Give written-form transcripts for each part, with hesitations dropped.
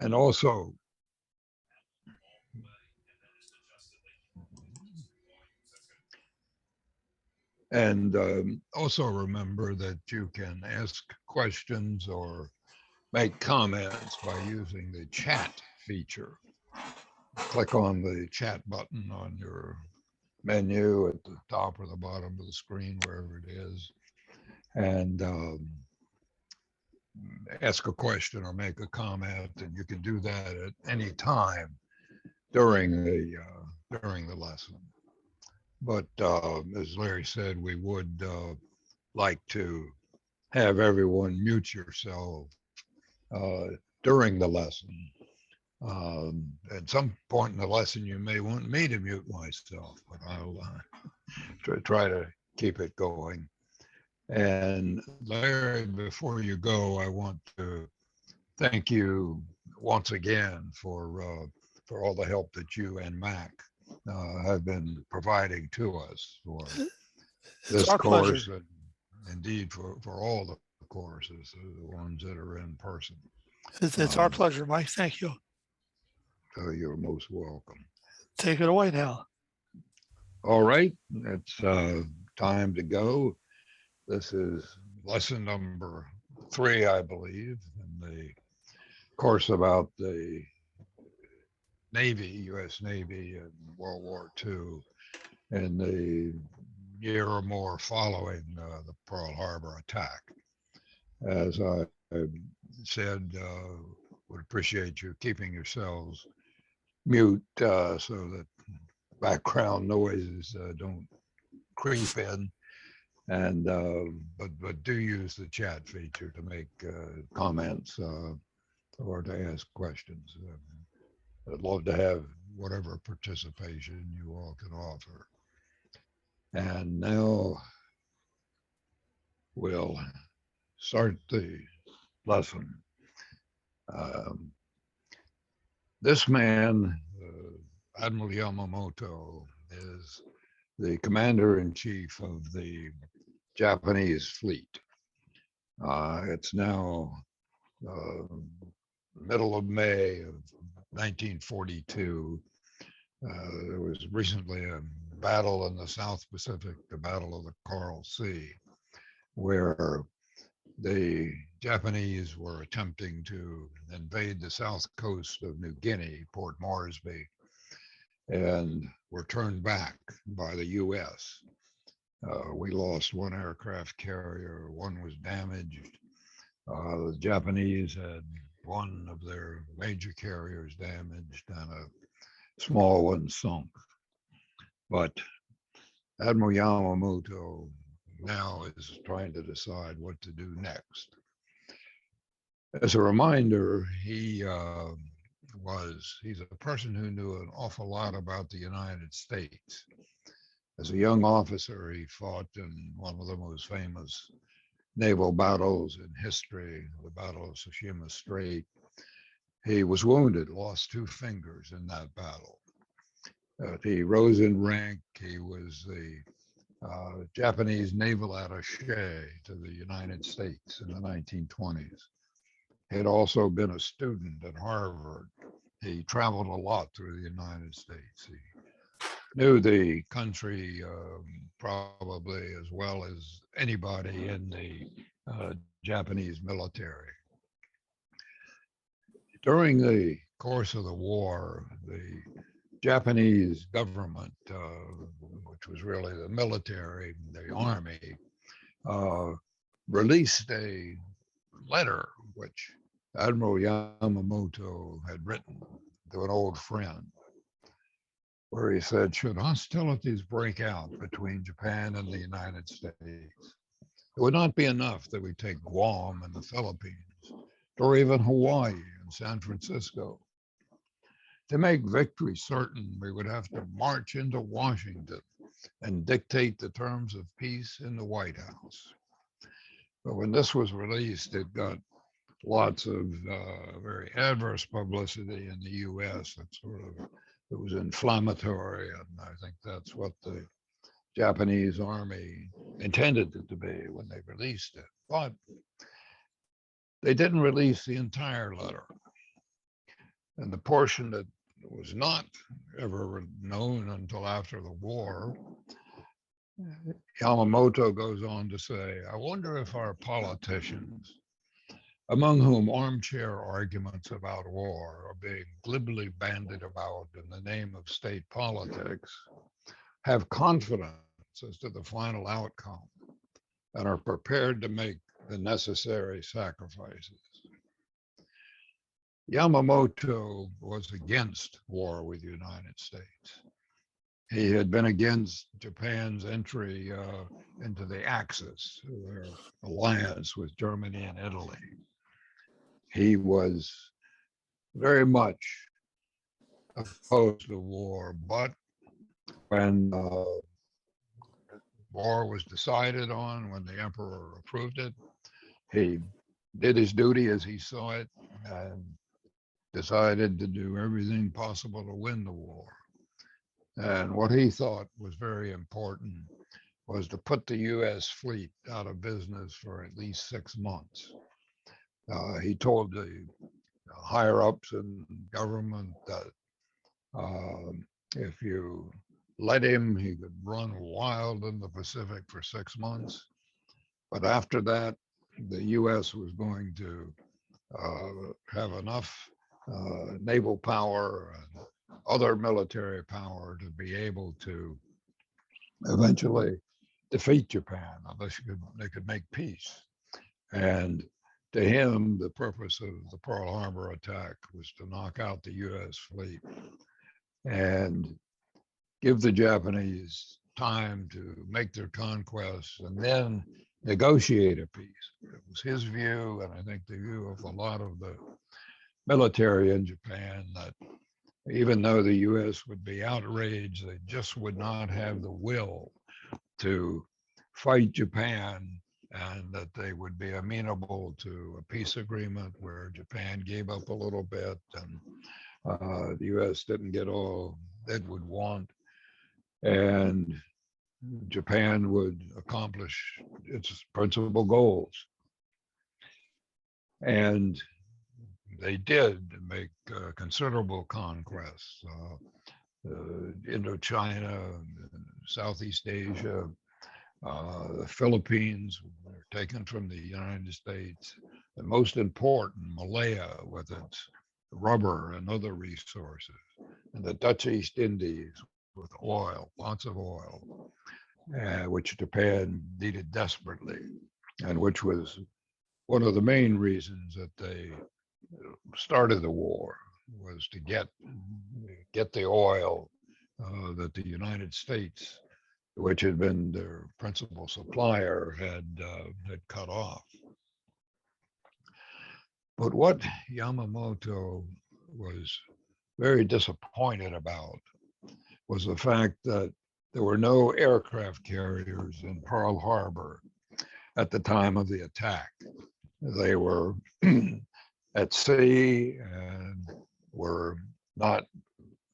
And also, also remember that you can ask questions or make comments by using the chat feature. Click on the chat button on your menu at the top or the bottom of the screen, wherever it is, and ask a question or make a comment. And you can do that at any time during the lesson. But as Larry said, we would like to have everyone mute yourself during the lesson. At some point in the lesson, you may want me to mute myself, but I'll try to keep it going. And Larry, before you go, I want to thank you once again for all the help that you and Mac have been providing to us for this course, and indeed for all the courses, the ones that are in person. It's our pleasure, Mike. Thank you. You're most welcome. Take it away now. All right, it's time to go. This is lesson number 3, I believe, in the course about the Navy, U.S. Navy in World War II, in the year or more following the Pearl Harbor attack. As I said, would appreciate you keeping yourselves mute so that background noises don't creep in, and but do use the chat feature to make comments or to ask questions. I'd love to have whatever participation you all can offer. And now we'll start the lesson. This man, Admiral Yamamoto, is the commander-in-chief of the Japanese fleet. It's now middle of May of 1942. There was recently a battle in the South Pacific, the Battle of the Coral Sea, where the Japanese were attempting to invade the south coast of New Guinea, Port Moresby, and were turned back by the U.S. We lost one aircraft carrier, one was damaged. The Japanese had one of their major carriers damaged and a small one sunk. But Admiral Yamamoto now is trying to decide what to do next. As a reminder, he's a person who knew an awful lot about the United States. As a young officer, he fought in one of the most famous naval battles in history, the Battle of Tsushima Strait. He was wounded, lost 2 fingers in that battle. He rose in rank. He was the Japanese naval attaché to the United States in the 1920s. He had also been a student at Harvard. He traveled a lot through the United States. He knew the country probably as well as anybody in the Japanese military. During the course of the war, the Japanese government, which was really the military, the army, released a letter which Admiral Yamamoto had written to an old friend, where he said, should hostilities break out between Japan and the United States, it would not be enough that we take Guam and the Philippines, or even Hawaii and San Francisco. To make victory certain, we would have to march into Washington and dictate the terms of peace in the White House. But when this was released, it got lots of very adverse publicity in the U.S. It was inflammatory, and I think that's what the Japanese army intended it to be when they released it. But they didn't release the entire letter. And the portion that was not ever known until after the war, Yamamoto goes on to say, I wonder if our politicians, among whom armchair arguments about war are being glibly bandied about in the name of state politics, have confidence as to the final outcome and are prepared to make the necessary sacrifices. Yamamoto was against war with the United States. He had been against Japan's entry into the Axis, their alliance with Germany and Italy. He was very much opposed to war, but when war was decided on, when the emperor approved it, he did his duty as he saw it and decided to do everything possible to win the war. And what he thought was very important was to put the U.S. fleet out of business for at least 6 months. He told the higher ups in government that if you let him, he could run wild in the Pacific for 6 months. But after that, the U.S. was going to have enough naval power and other military power to be able to eventually defeat Japan unless they could make peace. And to him, the purpose of the Pearl Harbor attack was to knock out the U.S. fleet and give the Japanese time to make their conquests and then negotiate a peace. It was his view, and I think the view of a lot of the military in Japan, that even though the U.S. would be outraged, they just would not have the will to fight Japan, and that they would be amenable to a peace agreement where Japan gave up a little bit and the U.S. didn't get all it would want, and Japan would accomplish its principal goals. And they did make considerable conquests. Indochina, Southeast Asia, the Philippines were taken from the United States. And most important, Malaya with its rubber and other resources, and the Dutch East Indies with oil, lots of oil, which Japan needed desperately, and which was one of the main reasons that they started the war, was to get the oil that the United States, which had been their principal supplier, had cut off. But what Yamamoto was very disappointed about was the fact that there were no aircraft carriers in Pearl Harbor at the time of the attack. They were at sea and were not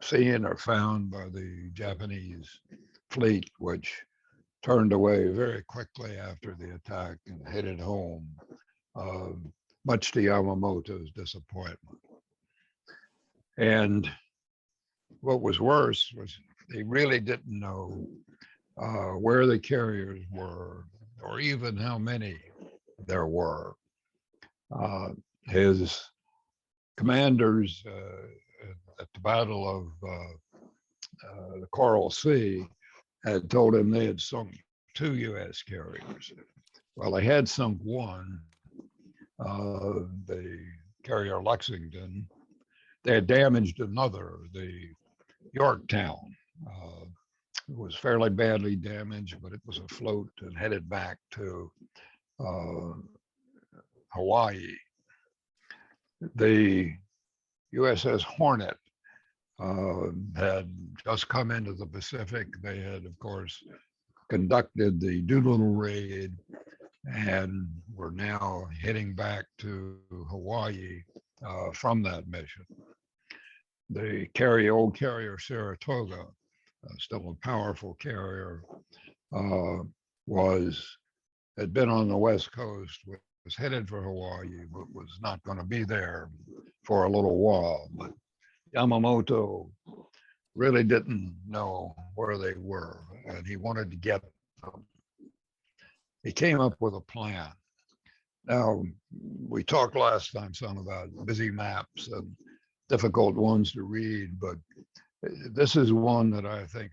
seen or found by the Japanese fleet, which turned away very quickly after the attack and headed home, much to Yamamoto's disappointment. And what was worse was they really didn't know where the carriers were or even how many there were. His commanders at the Battle of the Coral Sea had told him they had sunk 2 U.S. carriers. Well, they had sunk one, the carrier Lexington. They had damaged another, the Yorktown. It was fairly badly damaged, but it was afloat and headed back to Hawaii. The USS Hornet had just come into the Pacific. They had, of course, conducted the Doolittle raid and were now heading back to Hawaii from that mission. The old carrier Saratoga, still a powerful carrier, had been on the West Coast, was headed for Hawaii, but was not going to be there for a little while. But Yamamoto really didn't know where they were, and he wanted to get them. He came up with a plan. Now, we talked last time some about busy maps and difficult ones to read, but this is one that I think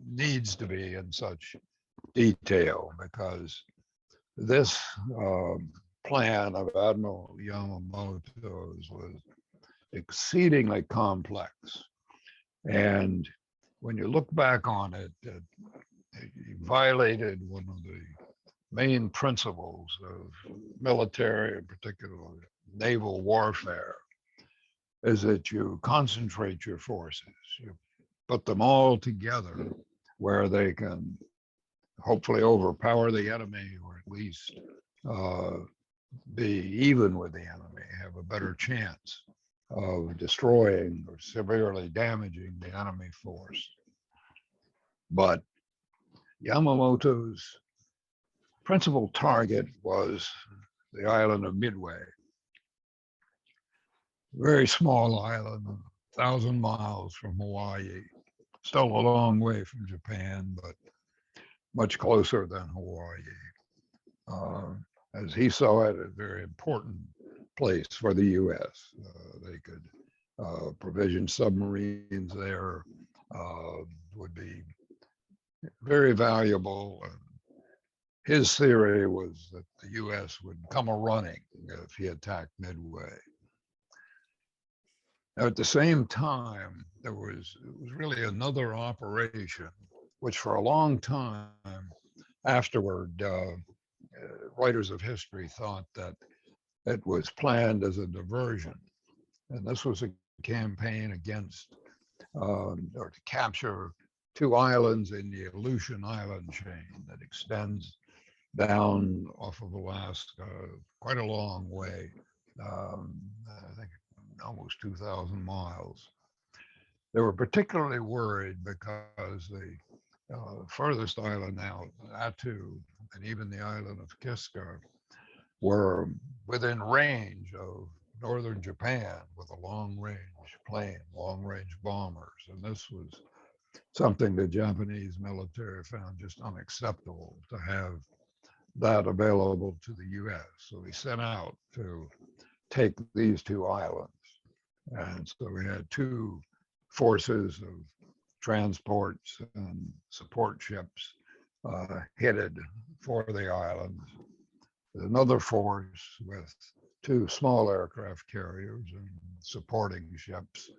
needs to be in such detail because this plan of Admiral Yamamoto's was exceedingly complex. And when you look back on it, it violated one of the main principles of military, and particularly naval warfare, is that you concentrate your forces. You put them all together where they can hopefully overpower the enemy, or at least be even with the enemy, have a better chance of destroying or severely damaging the enemy force. But Yamamoto's principal target was the island of Midway, very small island, 1,000 miles from Hawaii, still a long way from Japan, but much closer than Hawaii. As he saw it, a very important place for the U.S. They could provision submarines there, would be very valuable. His theory was that the U.S. would come a running if he attacked Midway. Now, at the same time, it was really another operation, which for a long time afterward, writers of history thought that it was planned as a diversion. And this was a campaign against, or to capture two islands in the Aleutian Island chain that extends down off of Alaska quite a long way. I think almost 2,000 miles. They were particularly worried because the furthest island out, Attu, and even the island of Kiska, were within range of northern Japan with a long-range plane, long-range bombers. And this was something the Japanese military found just unacceptable, to have that available to the US. So we set out to take these two islands. And so we had two forces of transports and support ships headed for the islands. Another force with two small aircraft carriers and supporting ships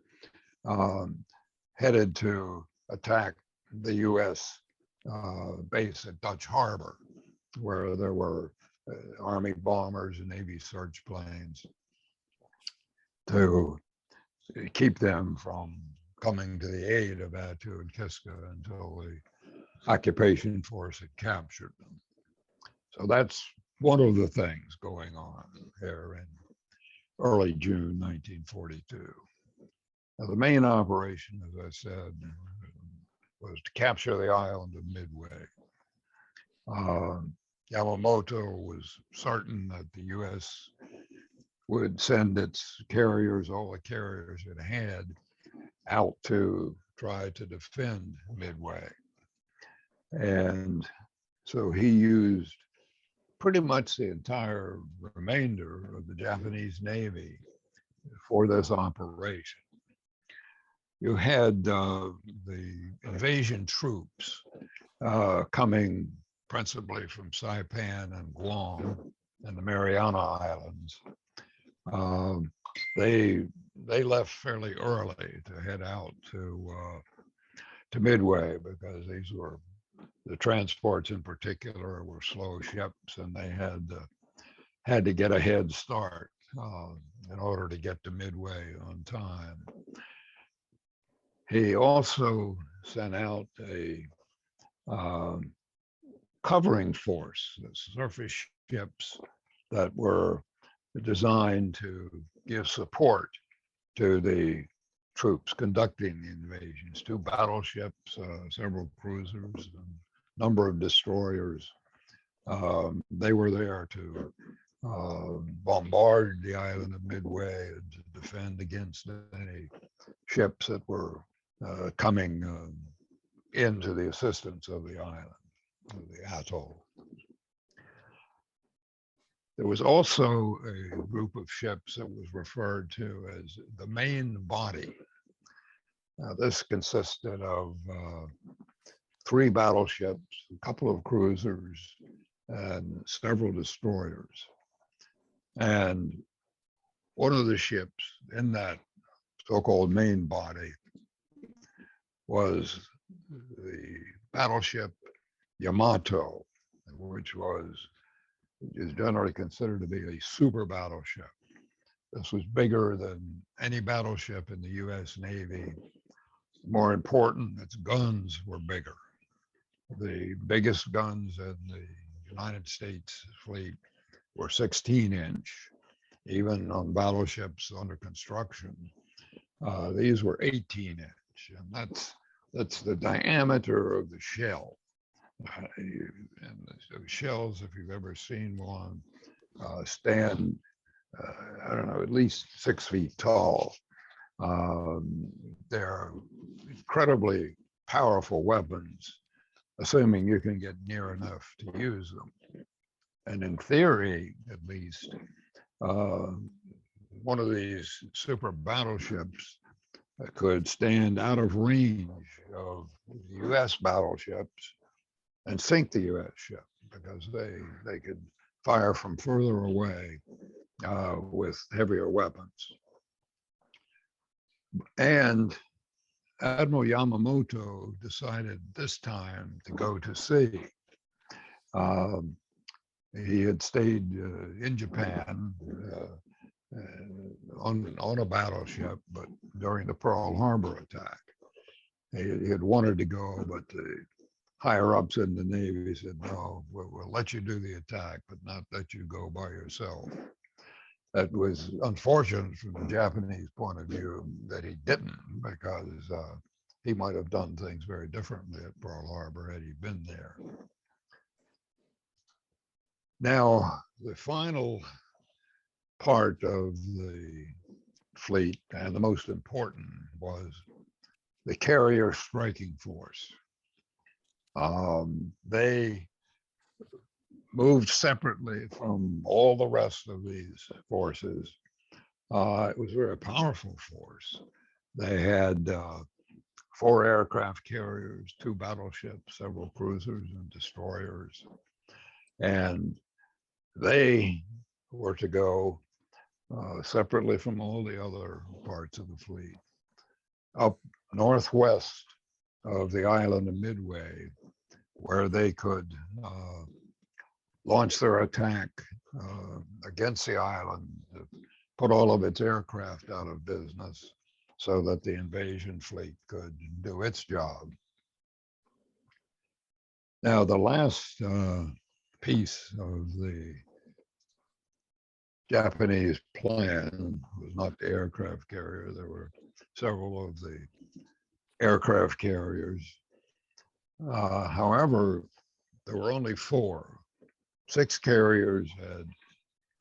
headed to attack the US base at Dutch Harbor, where there were Army bombers and Navy search planes to keep them from coming to the aid of Attu and Kiska until the occupation force had captured them. So that's one of the things going on here in early June 1942. Now, the main operation, as I said, was to capture the island of Midway. Yamamoto was certain that the U.S. would send its carriers, all the carriers it had, out to try to defend Midway. And so he used pretty much the entire remainder of the Japanese Navy for this operation. You had the invasion troops coming principally from Saipan and Guam and the Mariana Islands. They left fairly early to head out to Midway, because these were, the transports in particular were slow ships, and they had to get a head start in order to get to Midway on time. He also sent out a covering force, surface ships that were designed to give support to the troops conducting the invasions. Two battleships, several cruisers, a number of destroyers. They were there to bombard the island of Midway and to defend against any ships that were coming into the assistance of the island, of the atoll. There was also a group of ships that was referred to as the main body. Now, this consisted of 3 battleships, a couple of cruisers, and several destroyers. And one of the ships in that so-called main body was the battleship Yamato, which is generally considered to be a super battleship. This was bigger than any battleship in the U.S. Navy. More important, its guns were bigger. The biggest guns in the United States fleet were 16-inch, even on battleships under construction. These were 18-inch, and that's the diameter of the shell. And the shells, if you've ever seen one, stand, I don't know, at least 6 feet tall. They're incredibly powerful weapons, assuming you can get near enough to use them. And in theory, at least, one of these super battleships could stand out of range of U.S. battleships and sink the U.S. ship, because they could fire from further away with heavier weapons. And Admiral Yamamoto decided this time to go to sea. He had stayed in Japan on a battleship, but during the Pearl Harbor attack. He had wanted to go, but the higher ups in the Navy said, no, we'll let you do the attack, but not let you go by yourself. That was unfortunate from the Japanese point of view that he didn't, because he might have done things very differently at Pearl Harbor had he been there. Now, the final part of the fleet, and the most important, was the carrier striking force. They moved separately from all the rest of these forces. It was a very powerful force. They had 4 aircraft carriers, 2 battleships, several cruisers and destroyers. And they were to go separately from all the other parts of the fleet, up northwest of the island of Midway, where they could launch their attack against the island, put all of its aircraft out of business so that the invasion fleet could do its job. Now, the last piece of the Japanese plan was not the aircraft carrier. There were several of the aircraft carriers. However, there were only 4. 6 carriers had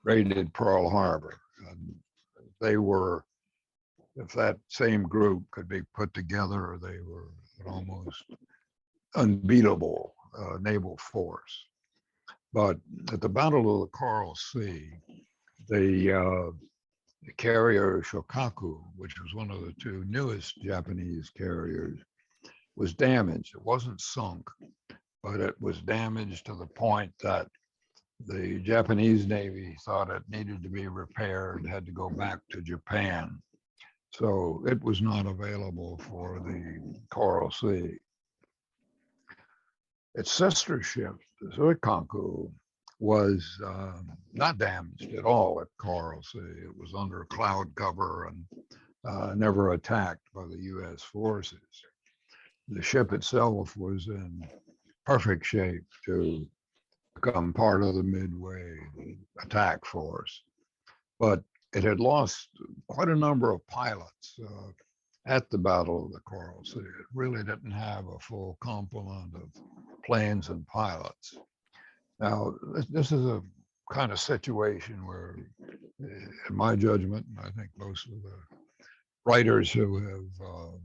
raided Pearl Harbor. And they were, if that same group could be put together, they were an almost unbeatable naval force. But at the Battle of the Coral Sea, the carrier Shokaku, which was one of the 2 newest Japanese carriers, was damaged. It wasn't sunk, but it was damaged to the point that the Japanese Navy thought it needed to be repaired, had to go back to Japan. So it was not available for the Coral Sea. Its sister ship, the Wicomico, was not damaged at all at Coral Sea. It was under cloud cover and never attacked by the U.S. forces. The ship itself was in perfect shape to become part of the Midway attack force. But it had lost quite a number of pilots at the Battle of the Coral Sea. It really didn't have a full complement of planes and pilots. Now, this is a kind of situation where, in my judgment, and I think most of the writers who have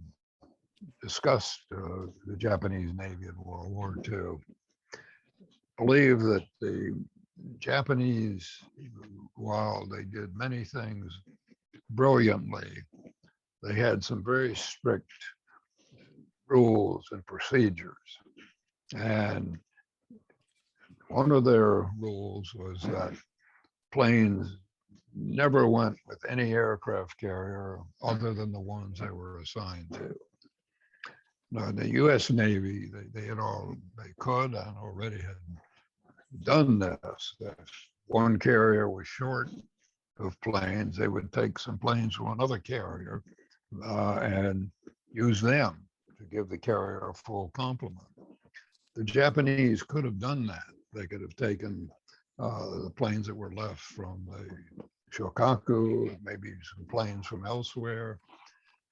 discussed the Japanese Navy in World War II believe that the Japanese, while they did many things brilliantly, they had some very strict rules and procedures. And one of their rules was that planes never went with any aircraft carrier other than the ones they were assigned to. Now, the U.S. Navy, they could and already had done this. If one carrier was short of planes, they would take some planes from another carrier and use them to give the carrier a full complement. The Japanese could have done that. They could have taken the planes that were left from the Shokaku, maybe some planes from elsewhere,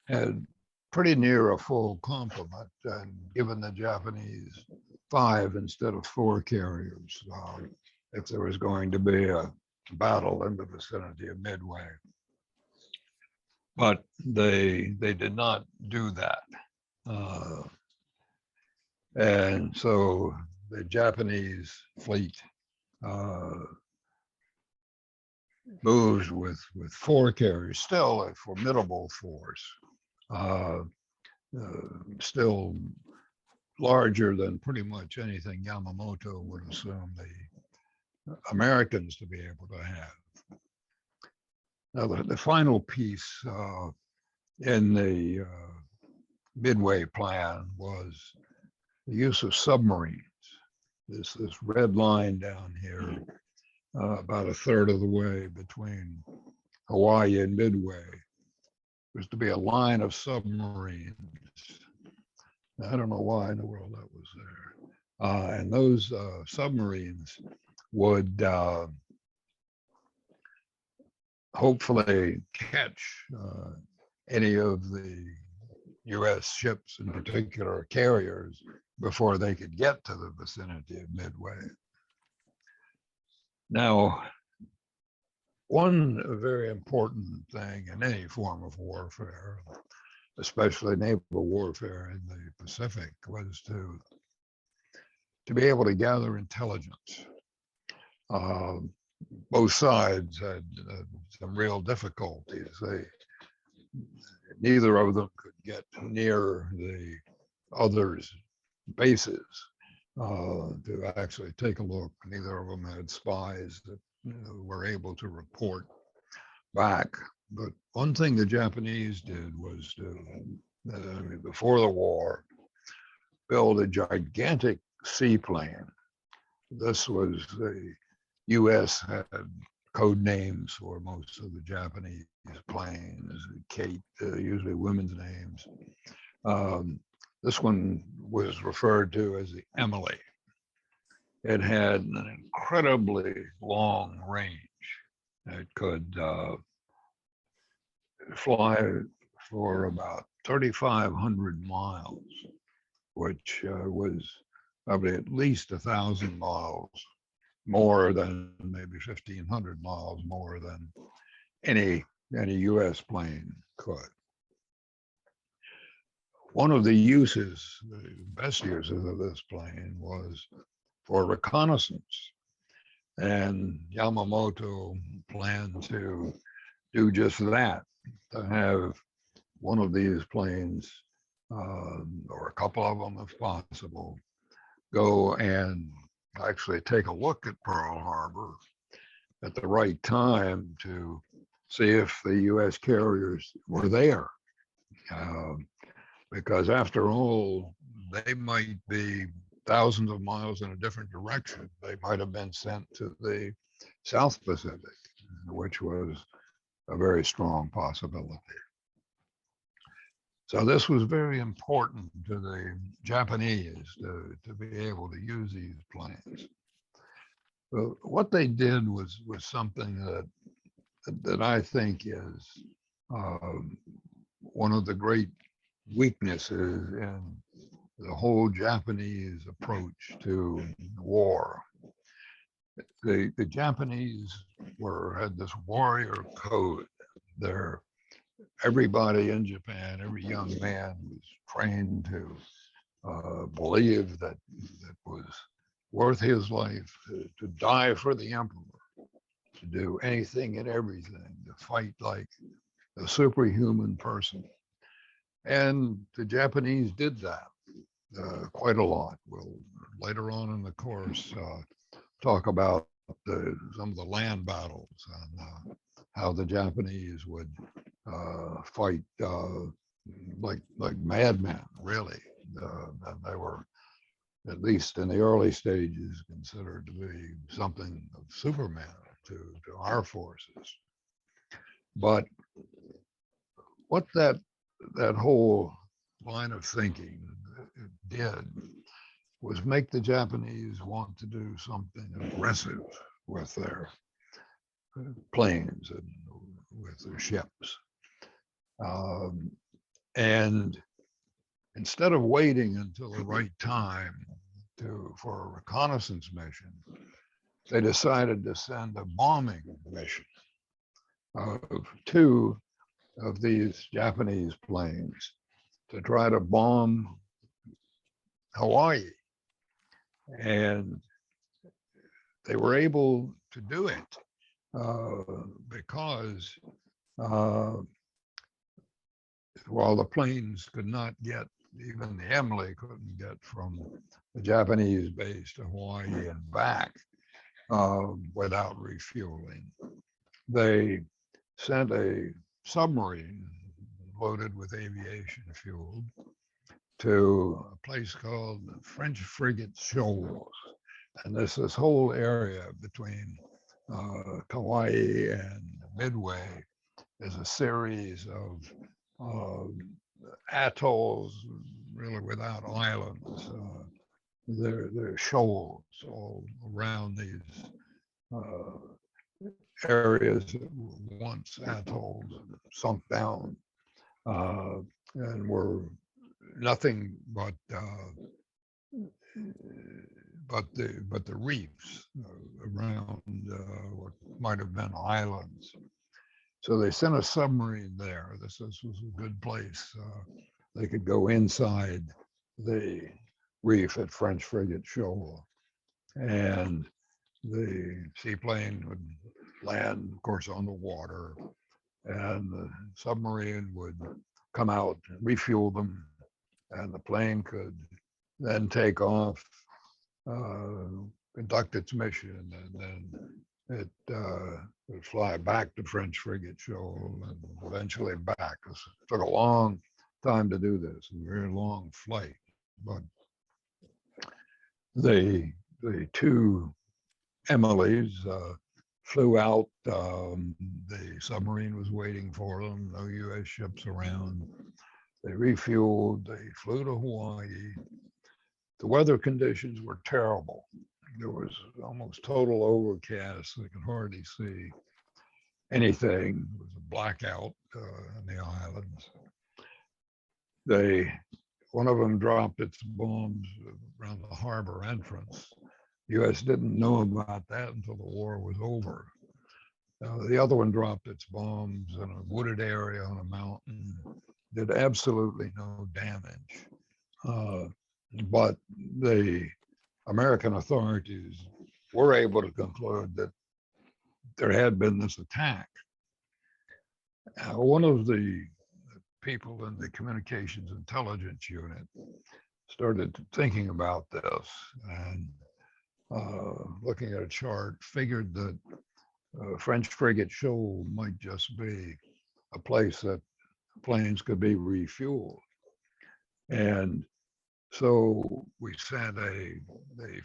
had pretty near a full complement, and given the Japanese 5 instead of 4 carriers if there was going to be a battle in the vicinity of Midway. But they did not do that. And so the Japanese fleet moved with 4 carriers, still a formidable force, still larger than pretty much anything Yamamoto would assume the Americans to be able to have. Now, the final piece in the Midway plan was the use of submarines. This red line down here, about a third of the way between Hawaii and Midway, was to be a line of submarines. I don't know why in the world that was there. And those submarines would hopefully catch any of the U.S. ships, in particular carriers, before they could get to the vicinity of Midway. Now, one very important thing in any form of warfare, especially naval warfare in the Pacific, was to be able to gather intelligence. Both sides had some real difficulties. Neither of them could get near the other's bases to actually take a look. Neither of them had spies that were able to report back. But one thing the Japanese did was to, before the war, build a gigantic seaplane. This was the U.S. had code names for most of the Japanese planes, Kate, usually women's names. This one was referred to as the Emily. It had an incredibly long range. It could fly for about 3,500 miles, which was probably at least 1,000 miles more than, maybe 1,500 miles more than any U.S. plane could. One of the uses, the best uses of this plane was for reconnaissance. And Yamamoto planned to do just that, to have one of these planes, or a couple of them if possible, go and actually take a look at Pearl Harbor at the right time to see if the U.S. carriers were there. Because after all, they might be thousands of miles in a different direction. They might have been sent to the South Pacific, which was a very strong possibility. So this was very important to the Japanese to be able to use these planes. So what they did was something that I think is one of the great weaknesses in the whole Japanese approach to war. The Japanese had this warrior code. Their everybody in Japan, every young man was trained to believe that it was worth his life to die for the emperor, to do anything and everything, to fight like a superhuman person. And the Japanese did that quite a lot. We'll later on in the course talk about some of the land battles and how the Japanese would fight like madmen, really. And they were, at least in the early stages, considered to be something of Superman to our forces. But what that whole line of thinking did was make the Japanese want to do something aggressive with their planes and with their ships. And instead of waiting until the right time for a reconnaissance mission, they decided to send a bombing mission of 2 of these Japanese planes to try to bomb Hawaii. And they were able to do it because while the planes could not get, even the Emily couldn't get from the Japanese base to Hawaii and back without refueling, they sent a submarine loaded with aviation fuel to a place called French Frigate Shoals. And this whole area between Kauai and Midway is a series of atolls, really without islands. They're shoals all around these areas that were once atolls, sunk down, and were nothing but the reefs around what might have been islands. So they sent a submarine there. This was a good place. They could go inside the reef at French Frigate Shoal, and the seaplane would land, of course, on the water, and the submarine would come out, refuel them, and the plane could then take off, conduct its mission, and then it would fly back to French Frigate Shoal and eventually back. It took a long time to do this, a very long flight. But the 2 Emilys flew out. The submarine was waiting for them, no US ships around. They refueled, they flew to Hawaii. The weather conditions were terrible. There was almost total overcast. They could hardly see anything. It was a blackout in the islands. One of them dropped its bombs around the harbor entrance. The U.S. didn't know about that until the war was over. The other one dropped its bombs in a wooded area on a mountain, did absolutely no damage. But the American authorities were able to conclude that there had been this attack. One of the people in the communications intelligence unit started thinking about this and looking at a chart, figured that French Frigate Shoal might just be a place that planes could be refueled. And so we sent a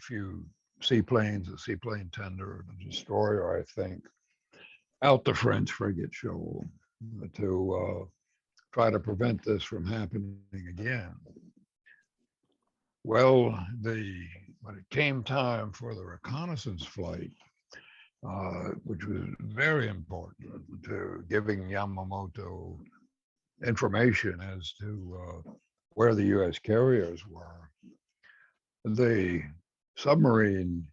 few seaplanes, a seaplane tender, and a destroyer, I think, out to French Frigate Shoal to try to prevent this from happening again. Well, when it came time for the reconnaissance flight, which was very important to giving Yamamoto information as to where the U.S. carriers were, the submarine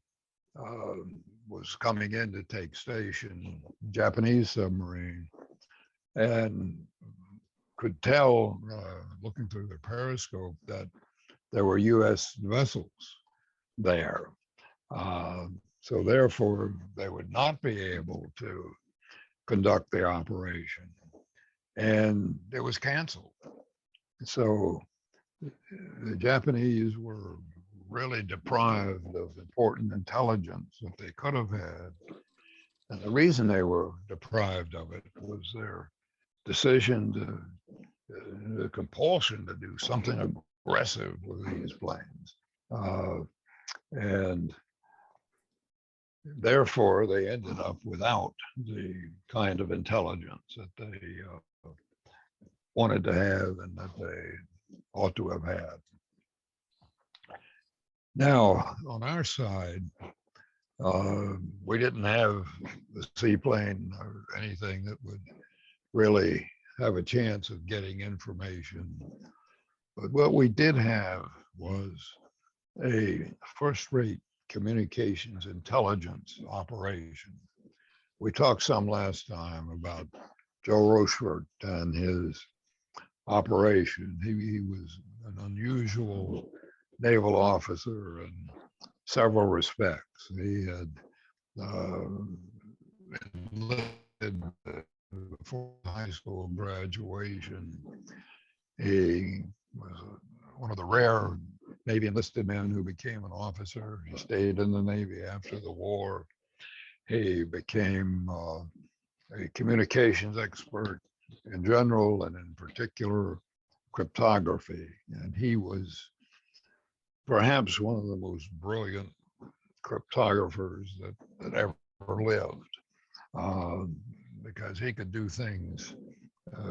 was coming in to take station, Japanese submarine, and could tell, looking through the periscope, that there were U.S. vessels there. So therefore, they would not be able to conduct the operation. And it was canceled. So the Japanese were really deprived of important intelligence that they could have had. And the reason they were deprived of it was their decision the compulsion to do something aggressive with these planes. And therefore, they ended up without the kind of intelligence that they wanted to have and that they ought to have had. Now, on our side, we didn't have the seaplane or anything that would really have a chance of getting information. But what we did have was a first-rate communications intelligence operation. We talked some last time about Joe Rochefort and his operation. He was an unusual naval officer in several respects. He had enlisted before high school graduation. He was one of the rare Navy enlisted men who became an officer. He stayed in the Navy after the war. He became a communications expert in general and in particular cryptography. And he was perhaps one of the most brilliant cryptographers that ever lived, because he could do things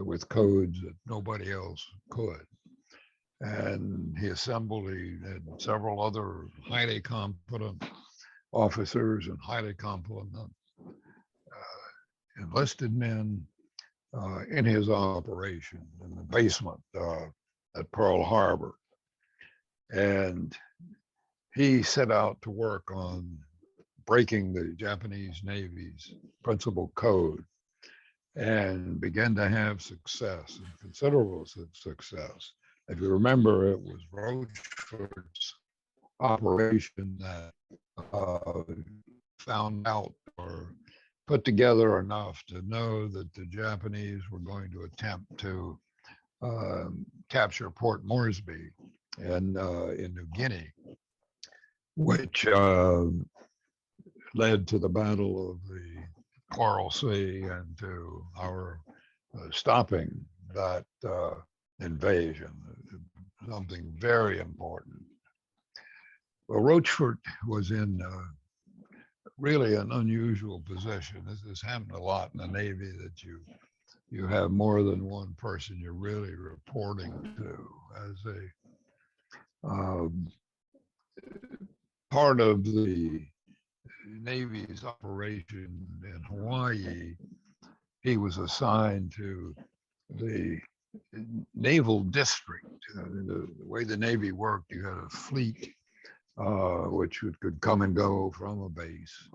with codes that nobody else could. And he had several other highly competent officers and highly competent enlisted men in his operation in the basement at Pearl Harbor. And he set out to work on breaking the Japanese Navy's principal code and began to have success, and considerable success. If you remember, it was Rochefort's operation that found out or put together enough to know that the Japanese were going to attempt to capture Port Moresby in New Guinea, which led to the Battle of the Coral Sea and to our stopping that invasion, something very important. Well, Rochefort was in really an unusual position. This happened a lot in the Navy, that you have more than one person you're really reporting to as a part of the Navy's operation in Hawaii. He was assigned to the naval district. The way the Navy worked, you had a fleet which could come and go from a base.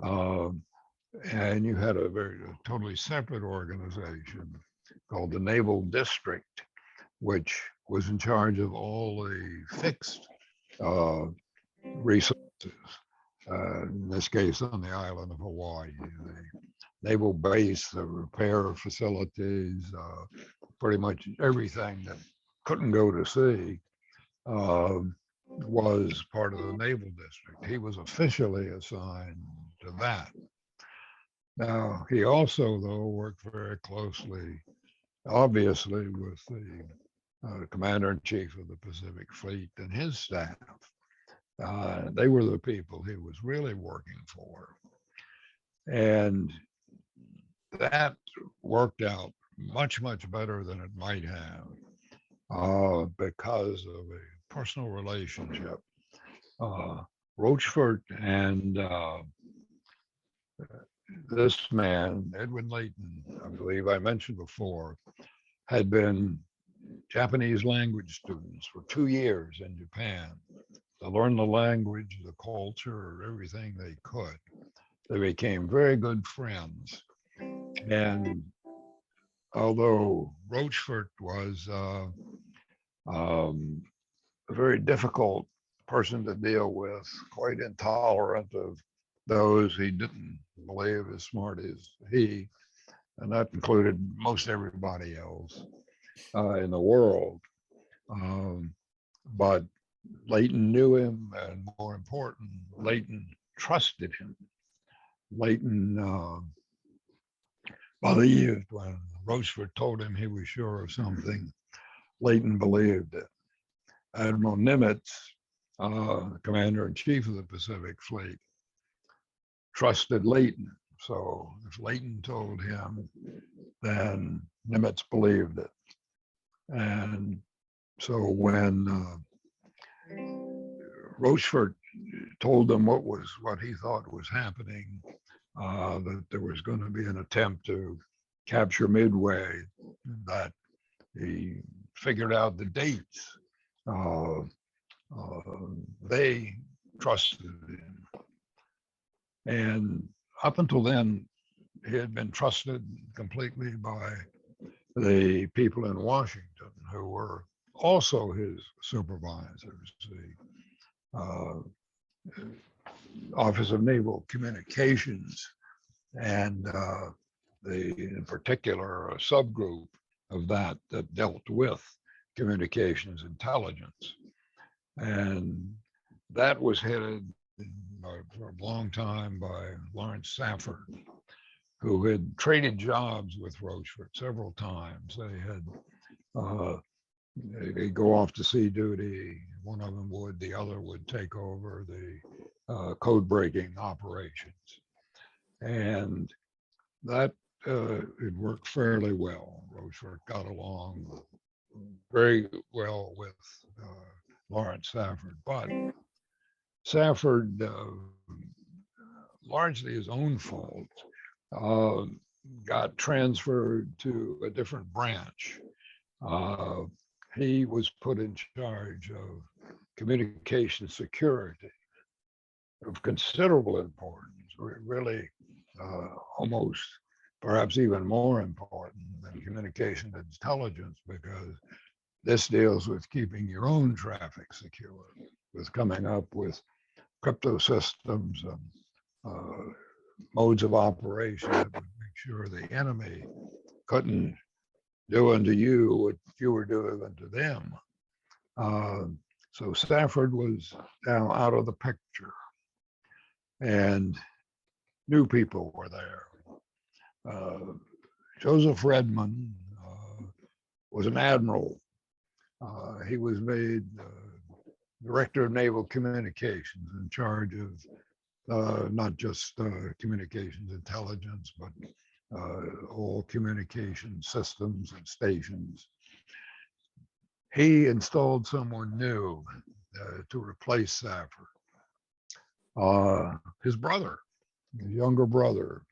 And you had a totally separate organization called the Naval District, which was in charge of all the fixed resources. In this case, on the island of Hawaii, the naval base, the repair facilities, pretty much everything that couldn't go to sea was part of the Naval District. He was officially assigned to that. Now, he also, though, worked very closely, obviously, with the Commander-in-Chief of the Pacific Fleet and his staff. They were the people he was really working for. And that worked out much, much better than it might have because of a personal relationship. Rochefort and this man, Edwin Layton, I believe I mentioned before, had been Japanese language students for 2 years in Japan to learn the language, the culture, everything they could. They became very good friends. And although Rochefort was a very difficult person to deal with, quite intolerant of those he didn't believe as smart as he, and that included most everybody else in the world. But Leighton knew him, and more important, Leighton trusted him. Leighton believed when Rochefort told him he was sure of something, Leighton believed it. Admiral Nimitz, commander-in-chief of the Pacific Fleet, trusted Leighton. So if Leighton told him, then Nimitz believed it. And so when Rochefort told them what he thought was happening, that there was going to be an attempt to capture Midway, that he figured out the dates. They trusted him. And up until then, he had been trusted completely by the people in Washington, who were also his supervisors, the Office of Naval Communications, and in particular, a subgroup of that dealt with communications intelligence. And that was headed for a long time by Lawrence Safford, who had traded jobs with Rochefort several times. They had they'd go off to sea duty. One of them would, the other would take over the code breaking operations. And that it worked fairly well. Rochefort got along very well with Lawrence Safford, but Safford, largely his own fault, got transferred to a different branch. He was put in charge of communication security of considerable importance, really almost perhaps even more important than communication intelligence, because this deals with keeping your own traffic secure, with coming up with crypto systems and modes of operation that would make sure the enemy couldn't do unto you what you were doing unto them. So Stafford was now out of the picture, and new people were there. Joseph Redmond was an admiral. He was made director of naval communications, in charge of not just communications intelligence, but all communication systems and stations. He installed someone new to replace Safford. His brother, his younger brother,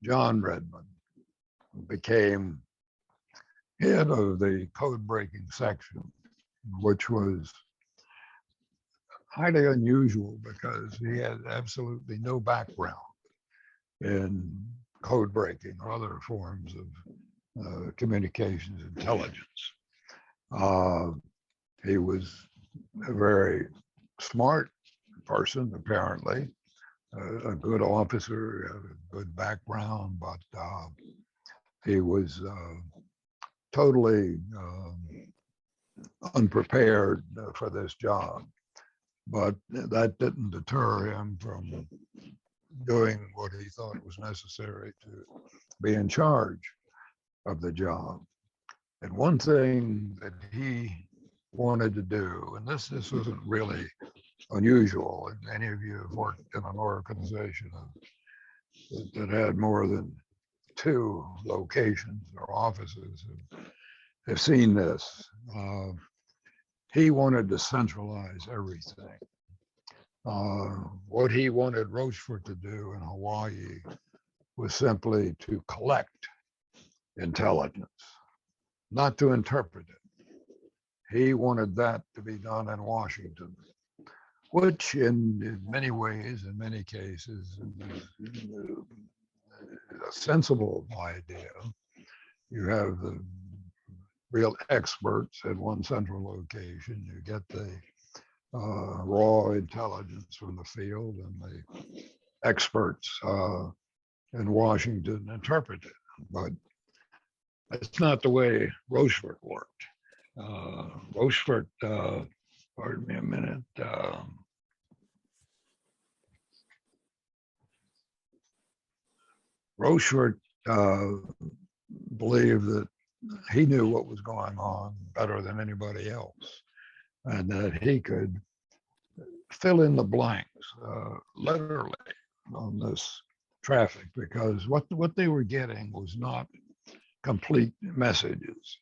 John Redmond, became head of the code breaking section, which was highly unusual because he had absolutely no background in code breaking or other forms of communications intelligence. He was a very smart person, apparently, a good officer, a good background, but he was totally unprepared for this job. But that didn't deter him from doing what he thought was necessary to be in charge of the job. And one thing that he wanted to do, and this isn't really unusual, and any of you have worked in an organization that had more than 2 locations or offices have seen this. He wanted to centralize everything. What he wanted Rochefort to do in Hawaii was simply to collect intelligence, not to interpret it. He wanted that to be done in Washington, which in many ways, in many cases, is a sensible idea. you have the real experts at one central location. You get the raw intelligence from the field, and the experts in Washington interpret it. But it's not the way Rochefort worked. Rochefort, pardon me a minute. Rochefort believed that he knew what was going on better than anybody else, and that he could fill in the blanks, literally, on this traffic, because what they were getting was not complete messages.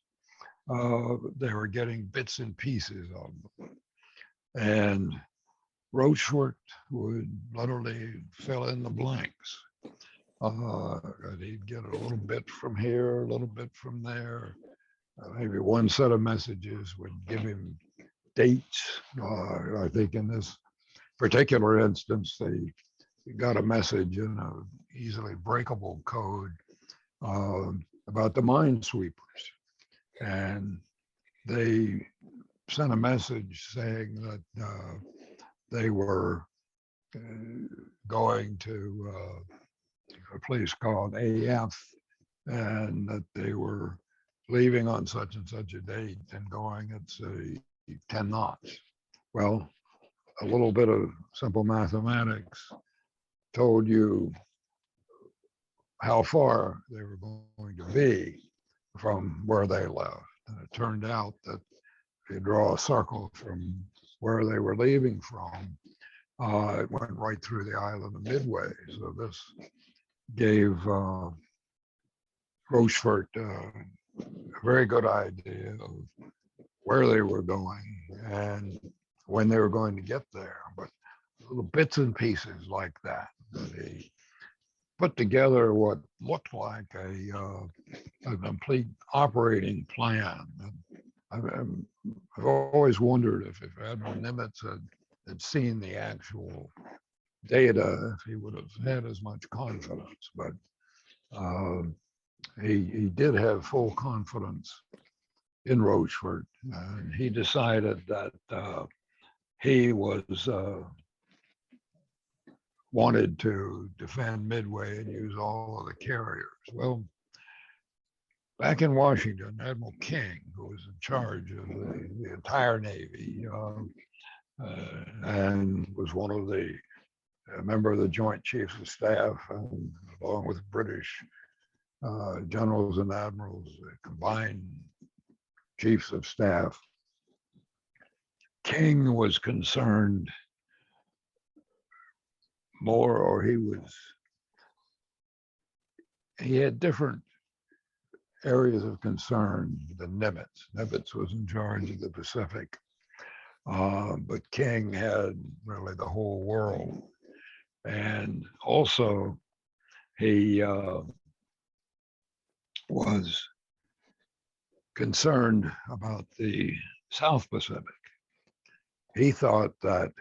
They were getting bits and pieces of them. And Rochefort would literally fill in the blanks. And he'd get a little bit from here, a little bit from there. Maybe one set of messages would give him dates. I think in this particular instance, they got a message in an easily breakable code about the minesweepers. And they sent a message saying that they were going to a place called AF, and that they were leaving on such and such a date and going at, say, 10 knots. Well, a little bit of simple mathematics told you how far they were going to be from where they left. And it turned out that if you draw a circle from where they were leaving from, it went right through the island of Midway. So this gave Rochefort a very good idea of where they were going and when they were going to get there. But little bits and pieces like that. They put together what looked like a complete operating plan. I've always wondered if Admiral Nimitz had seen the actual data, if he would have had as much confidence. But he did have full confidence in Rochefort, and he decided that he was wanted to defend Midway and use all of the carriers. Well, back in Washington, Admiral King, who was in charge of the entire Navy, and was one of the a member of the Joint Chiefs of Staff, and along with British generals and admirals, combined chiefs of staff. King was concerned more, or he had different areas of concern than Nimitz. Nimitz was in charge of the Pacific, but King had really the whole world. And also, he was concerned about the South Pacific. He thought that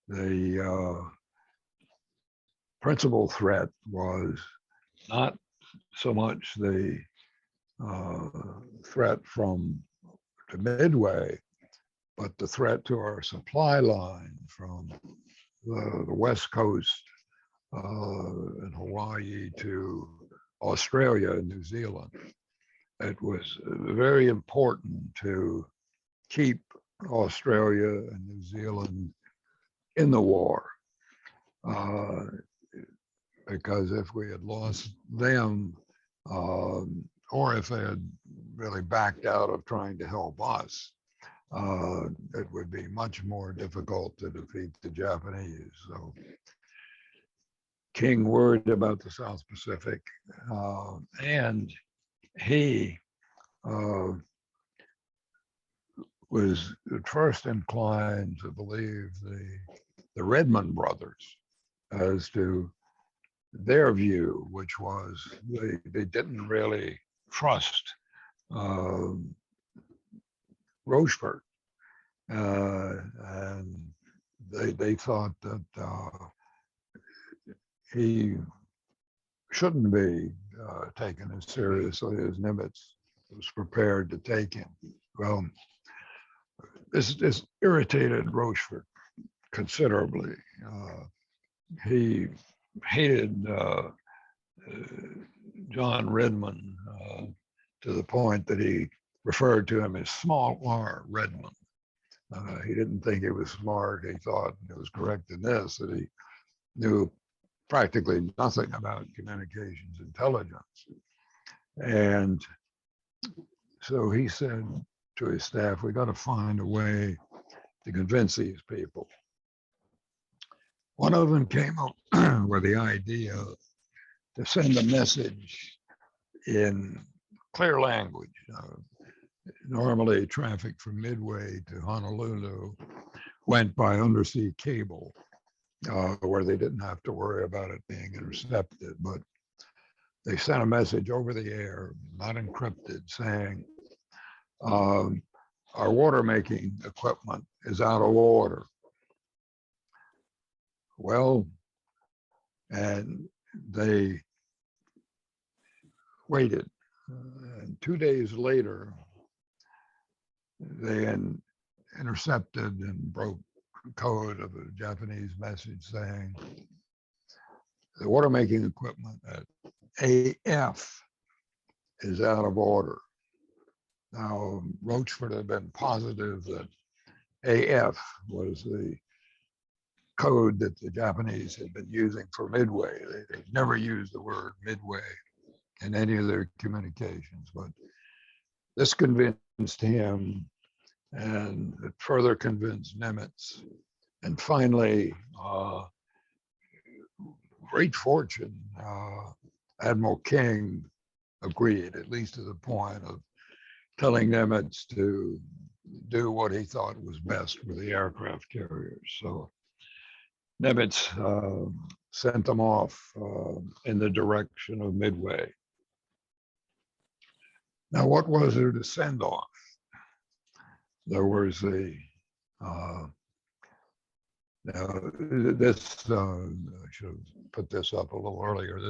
the principal threat was not so much the threat from the Midway, but the threat to our supply line from the West Coast and Hawaii to Australia and New Zealand. It was very important to keep Australia and New Zealand in the war, because if we had lost them, or if they had really backed out of trying to help us, it would be much more difficult to defeat the Japanese. So King worried about the South Pacific, and he was at first inclined to believe the Redmond brothers as to their view, which was they didn't really trust Rochefort, and they thought that he shouldn't be taken as seriously as Nimitz was prepared to take him. Well, this irritated Rochefort considerably. He hated John Redmond to the point that he referred to him as small R Redmond. He didn't think he was smart. He thought it was correct in this, that he knew practically nothing about communications intelligence. And so he said to his staff, we got to find a way to convince these people. One of them came up with the idea to send a message in clear language. Normally, traffic from Midway to Honolulu went by undersea cable, where they didn't have to worry about it being intercepted. But they sent a message over the air, not encrypted, saying, our water making equipment is out of order. Well, and they waited. And 2 days later, they intercepted and broke code of a Japanese message saying the water making equipment at AF is out of order. Now, Rochefort had been positive that AF was the code that the Japanese had been using for Midway. They never used the word Midway in any of their communications, but this convinced him, and it further convinced Nimitz. And finally, great fortune, Admiral King agreed, at least to the point of telling Nimitz to do what he thought was best with the aircraft carriers. So Nimitz sent them off in the direction of Midway. Now, what was there to send off? There was the, this, I should have put this up a little earlier.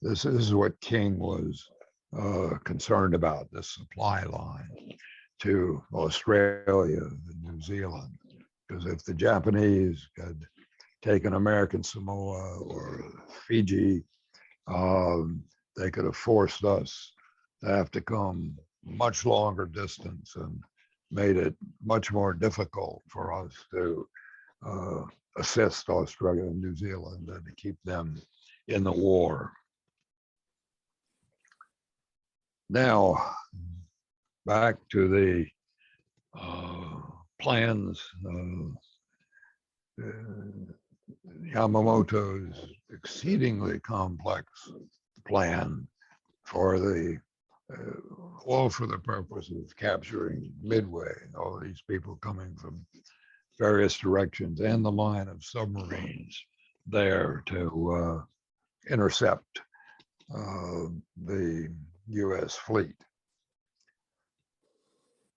This is what King was concerned about, the supply line to Australia and New Zealand. Because if the Japanese had taken American Samoa or Fiji, they could have forced us to have to come much longer distance and made it much more difficult for us to assist Australia and New Zealand and to keep them in the war. Now, back to the plans. Yamamoto's exceedingly complex plan for the all for the purpose of capturing Midway, all these people coming from various directions, and the line of submarines there to intercept the U.S. fleet.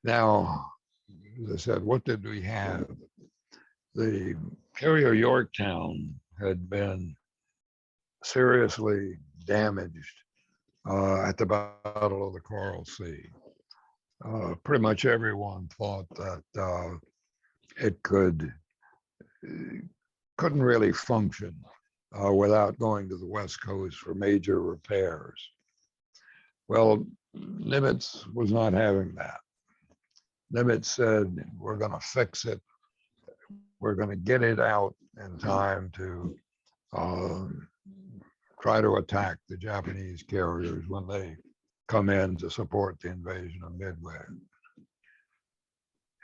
Now, as I said, what did we have? The carrier Yorktown had been seriously damaged at the Battle of the Coral Sea. Pretty much everyone thought that it couldn't really function without going to the West Coast for major repairs. Well, Nimitz was not having that. Nimitz said, we're going to fix it. We're going to get it out in time to try to attack the Japanese carriers when they come in to support the invasion of Midway.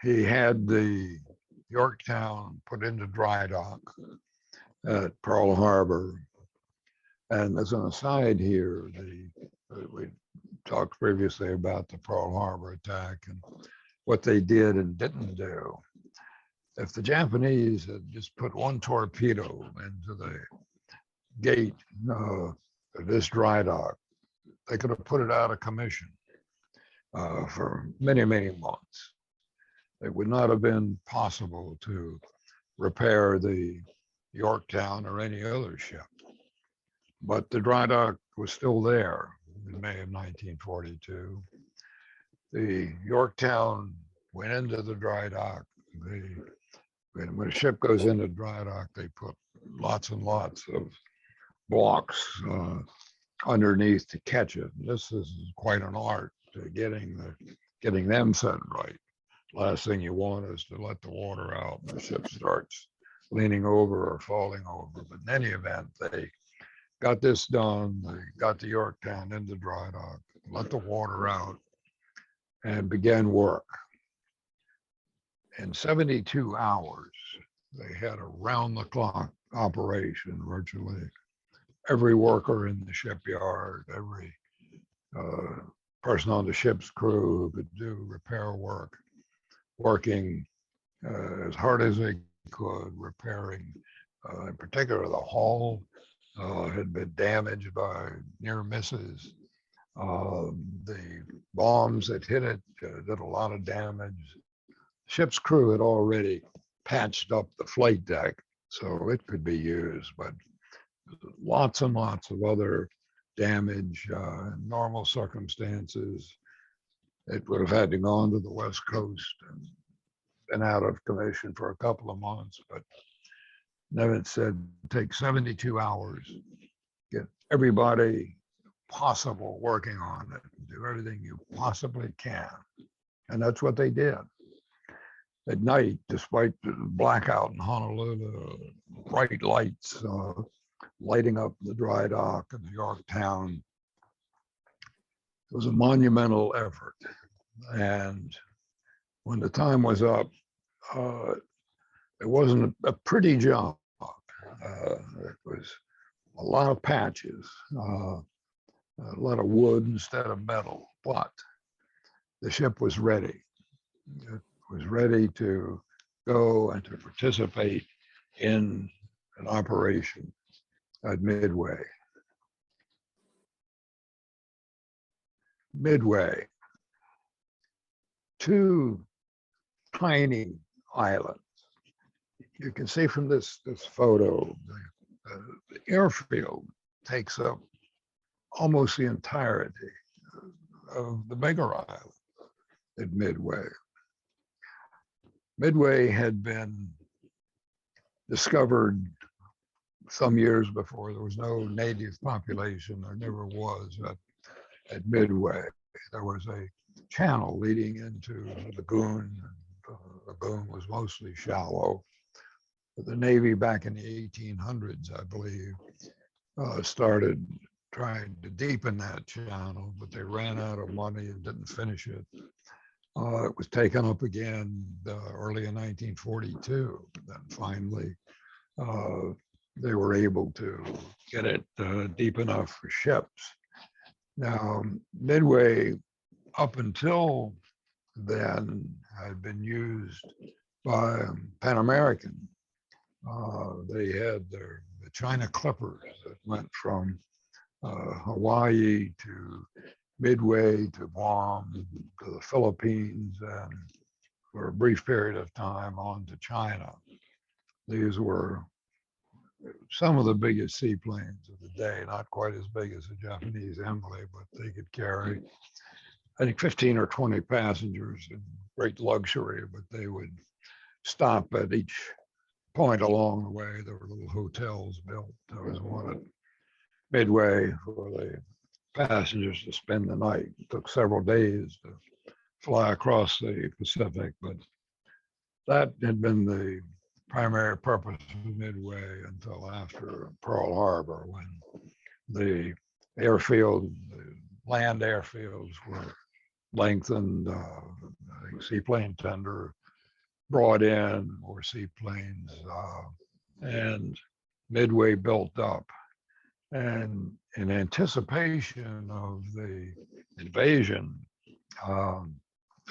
He had the Yorktown put into dry dock at Pearl Harbor. And as an aside here, we talked previously about the Pearl Harbor attack and what they did and didn't do. If the Japanese had just put one torpedo into the gate of this dry dock, they could have put it out of commission for many, many months. It would not have been possible to repair the Yorktown or any other ship. but the dry dock was still there in May of 1942. The Yorktown went into the dry dock. When a ship goes into dry dock, they put lots and lots of blocks underneath to catch it. This is quite an art to getting them set right. Last thing you want is to let the water out and the ship starts leaning over or falling over. But in any event, they got this done. They got the Yorktown into dry dock, let the water out, and began work. In 72 hours, they had a round-the-clock operation virtually. Every worker in the shipyard, every person on the ship's crew who could do repair work, working as hard as they could, repairing, in particular, the hull had been damaged by near misses. The bombs that hit it did a lot of damage. Ship's crew had already patched up the flight deck, so it could be used, but lots and lots of other damage. In normal circumstances, it would have had to go on to the West Coast and been out of commission for a couple of months, but Nevitt said, take 72 hours, get everybody possible working on it, do everything you possibly can. And that's what they did. At night, despite the blackout in Honolulu, bright lights lighting up the dry dock and the Yorktown, it was a monumental effort. And when the time was up, it wasn't a pretty job. It was a lot of patches, a lot of wood instead of metal, but the ship was ready. It was ready to go and to participate in an operation at Midway. Midway, two tiny islands. You can see from this photo, the airfield takes up almost the entirety of the bigger island at Midway. Midway had been discovered some years before. There was no native population. There never was at Midway. There was a channel leading into the lagoon. The lagoon was mostly shallow. The Navy back in the 1800s, I believe, started trying to deepen that channel, but they ran out of money and didn't finish it. It was taken up again early in 1942. Then finally, they were able to get it deep enough for ships. Now, Midway, up until then, had been used by Pan American. They had the China Clippers that went from Hawaii to Midway to Guam to the Philippines and for a brief period of time on to China. These were some of the biggest seaplanes of the day, not quite as big as the Japanese Emily, but they could carry, I think, 15 or 20 passengers in great luxury, but they would stop at each point along the way. There were little hotels built. There was one at Midway for the passengers to spend the night. It took several days to fly across the Pacific, but that had been the primary purpose of Midway until after Pearl Harbor, when the airfield, the land airfields were lengthened. I think seaplane tender brought in more seaplanes, and Midway built up. And in anticipation of the invasion,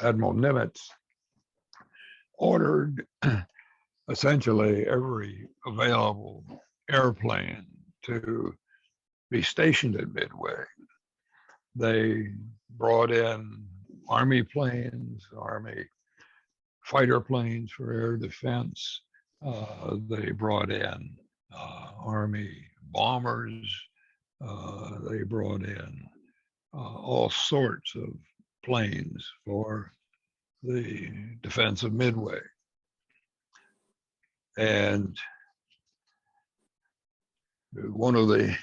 Admiral Nimitz ordered essentially every available airplane to be stationed at Midway. They brought in Army planes, Army fighter planes for air defense. They brought in Army bombers, they brought in all sorts of planes for the defense of Midway. And one of the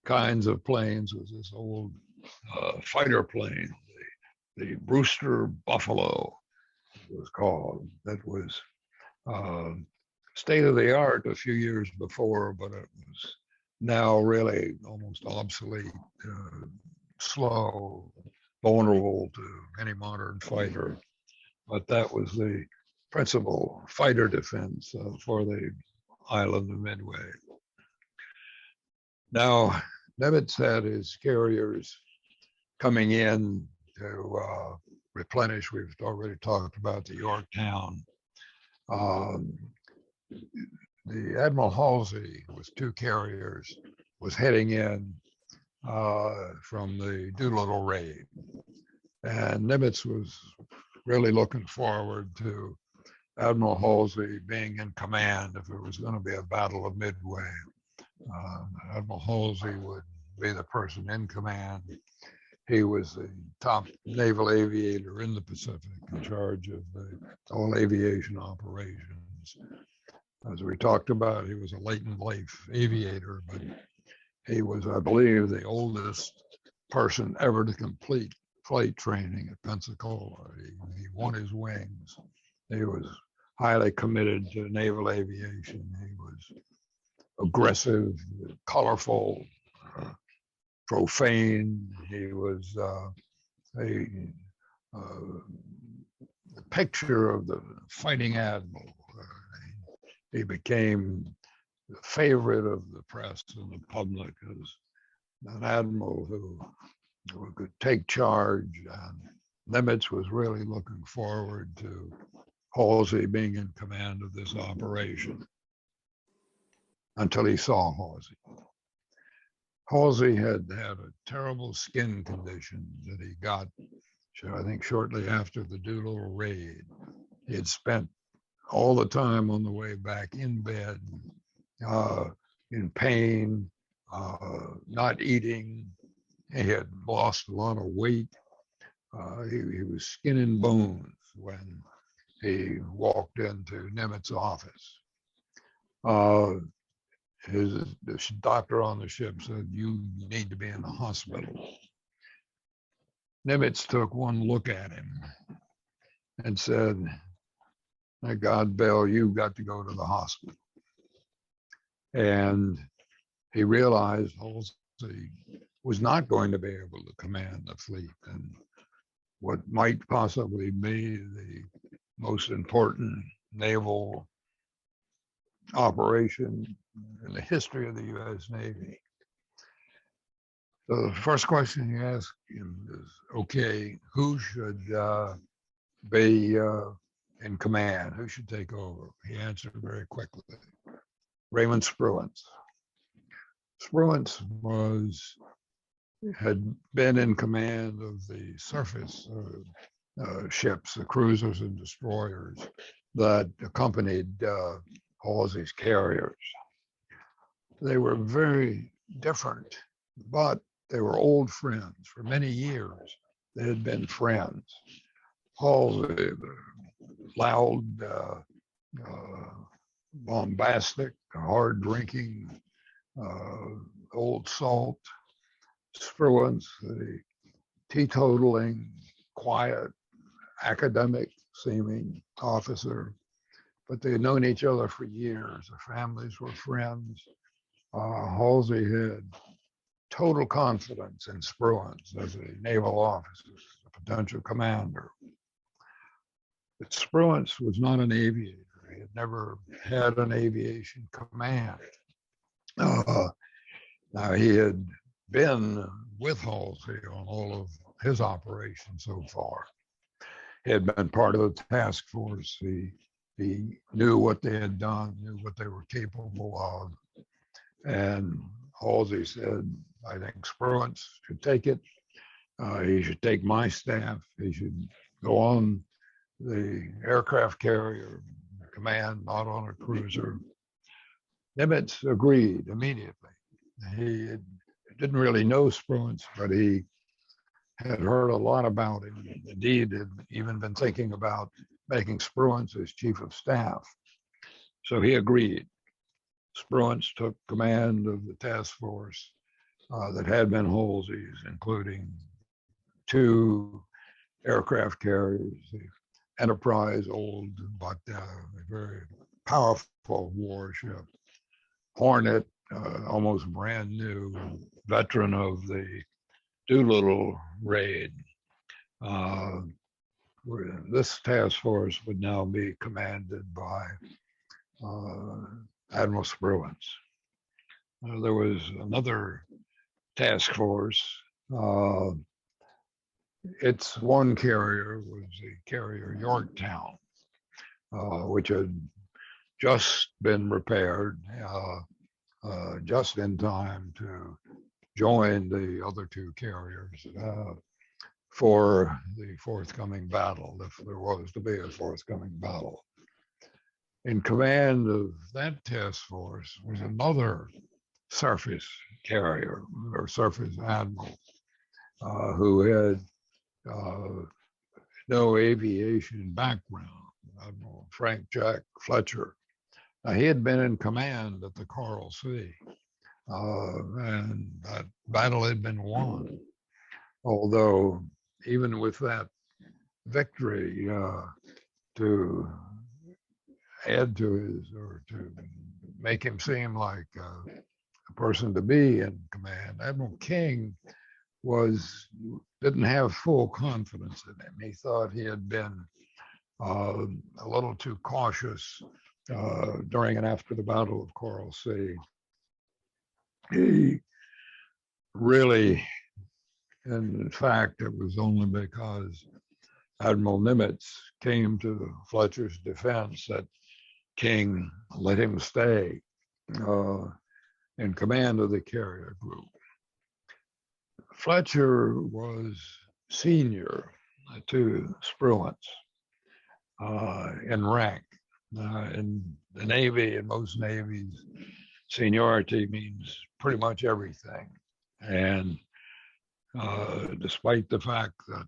kinds of planes was this old fighter plane, the Brewster Buffalo was called. That was state of the art a few years before, but it was now really almost obsolete, slow, vulnerable to any modern fighter. But that was the principal fighter defense for the island of Midway. Now, Nimitz had his carriers coming in to replenish. We've already talked about the Yorktown. The Admiral Halsey with two carriers was heading in from the Doolittle raid. And Nimitz was really looking forward to Admiral Halsey being in command if it was going to be a Battle of Midway. Admiral Halsey would be the person in command. He was the top naval aviator in the Pacific, in charge of all aviation operations. As we talked about, he was a latent life aviator, but he was, I believe, the oldest person ever to complete flight training at Pensacola. He won his wings. He was highly committed to naval aviation. He was aggressive, colorful, profane. He was a picture of the fighting admiral. He became the favorite of the press and the public as an admiral who could take charge. And Nimitz was really looking forward to Halsey being in command of this operation until he saw Halsey. Halsey had a terrible skin condition that he got, I think, shortly after the Doolittle raid. He had spent all the time on the way back in bed, in pain, not eating. He had lost a lot of weight. He was skin and bones when he walked into Nimitz's office. The doctor on the ship said, "You need to be in the hospital." Nimitz took one look at him and said, "My God, Bill, you've got to go to the hospital." And he realized Halsey was not going to be able to command the fleet, and what might possibly be the most important naval operation in the history of the U.S. Navy. So the first question you ask him is, okay, who should be in command? Who should take over? He answered very quickly, Raymond Spruance. Spruance had been in command of the surface ships, the cruisers and destroyers that accompanied Halsey's carriers. They were very different, but they were old friends. For many years, they had been friends. Halsey, the loud, bombastic, hard-drinking, old salt. Spruance, the teetotaling, quiet, academic-seeming officer. But they had known each other for years. Their families were friends. Halsey had total confidence in Spruance as a naval officer, a potential commander. But Spruance was not an aviator. He had never had an aviation command. Now, he had been with Halsey on all of his operations so far. He had been part of the task force. He knew what they had done, knew what they were capable of. And Halsey said, I think Spruance should take it. He should take my staff. He should go on the aircraft carrier command, not on a cruiser. Nimitz agreed immediately. He had didn't really know Spruance, but he had heard a lot about him. Indeed, had even been thinking about making Spruance his chief of staff. So he agreed. Spruance took command of the task force that had been Halsey's, including 2 aircraft carriers, the Enterprise, old but very powerful warship, Hornet, almost brand new, veteran of the Doolittle raid. This task force would now be commanded by Admiral Spruance. There was another task force. Its one carrier was the carrier Yorktown, which had just been repaired just in time to join the other 2 carriers for the forthcoming battle, if there was to be a forthcoming battle. In command of that task force was another surface carrier or surface admiral who had no aviation background, Admiral Frank Jack Fletcher. He had been in command at the Coral Sea, and that battle had been won. Although, even with that victory, to add to his, or to make him seem like a person to be in command, Admiral King didn't have full confidence in him. He thought he had been a little too cautious during and after the Battle of Coral Sea. He really, in fact, it was only because Admiral Nimitz came to Fletcher's defense that King let him stay in command of the carrier group. Fletcher was senior to Spruance in rank. In the Navy, in most navies, seniority means pretty much everything. And despite the fact that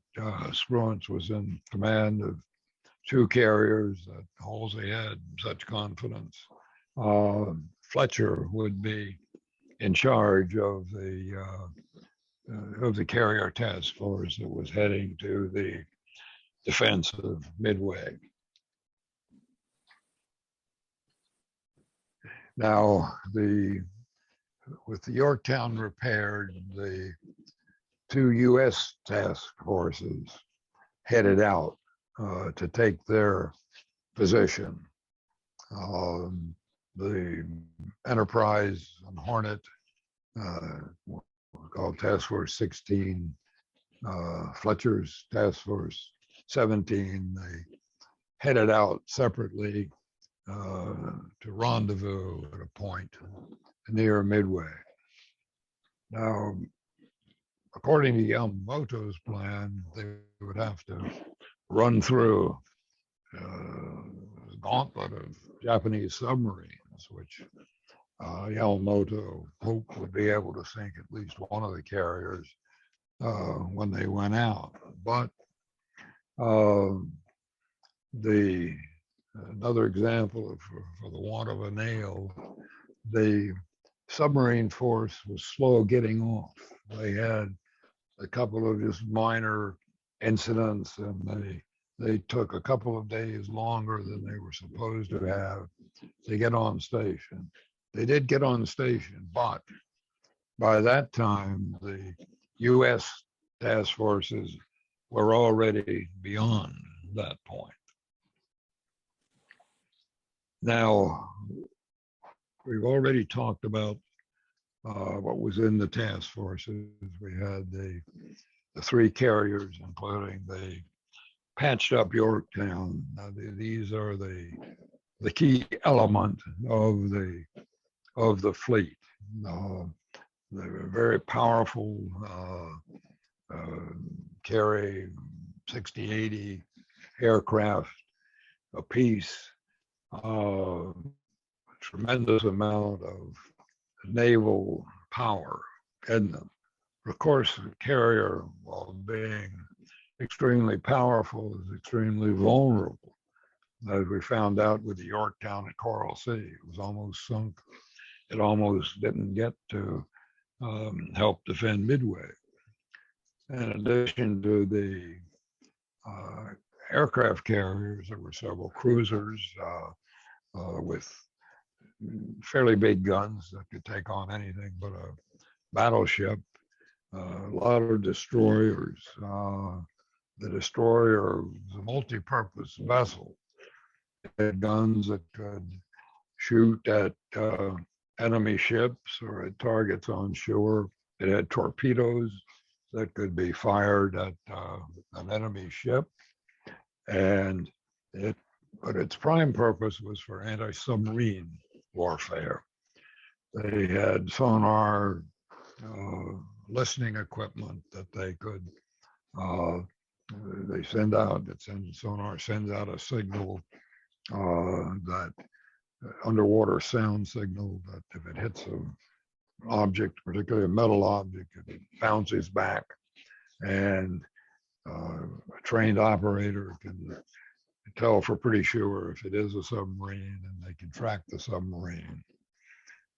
Spruance was in command of 2 carriers that Halsey had such confidence, Fletcher would be in charge of the carrier task force that was heading to the defense of Midway. Now, with the Yorktown repaired, the 2 U.S. task forces headed out to take their position. The Enterprise and Hornet, called Task Force 16, Fletcher's Task Force 17, they headed out separately to rendezvous at a point near Midway. Now, according to Yamamoto's plan, they would have to run through a gauntlet of Japanese submarines, which Yamamoto hoped would be able to sink at least one of the carriers when they went out. But another example for the want of a nail, the submarine force was slow getting off. They had a couple of just minor incidents, and they took a couple of days longer than they were supposed to have to get on station. They did get on station, but by that time, the U.S. task forces were already beyond that point. Now, we've already talked about what was in the task forces. We had the 3 carriers, including the patched up Yorktown. Now, these are the key element of the fleet. They're very powerful, carry 60, 80 aircraft apiece, tremendous amount of naval power. And of course, the carrier, while being extremely powerful, is extremely vulnerable. As we found out with the Yorktown at Coral Sea, it was almost sunk. It almost didn't get to help defend Midway. In addition to the aircraft carriers, there were several cruisers with fairly big guns that could take on anything but a battleship. A lot of destroyers. The destroyer was a multi-purpose vessel. It had guns that could shoot at enemy ships or at targets on shore. It had torpedoes that could be fired at an enemy ship. But its prime purpose was for anti-submarine warfare. They had sonar listening equipment that they could sonar sends out a signal that underwater sound signal that if it hits an object, particularly a metal object, it bounces back, and a trained operator can tell for pretty sure if it is a submarine, and they can track the submarine.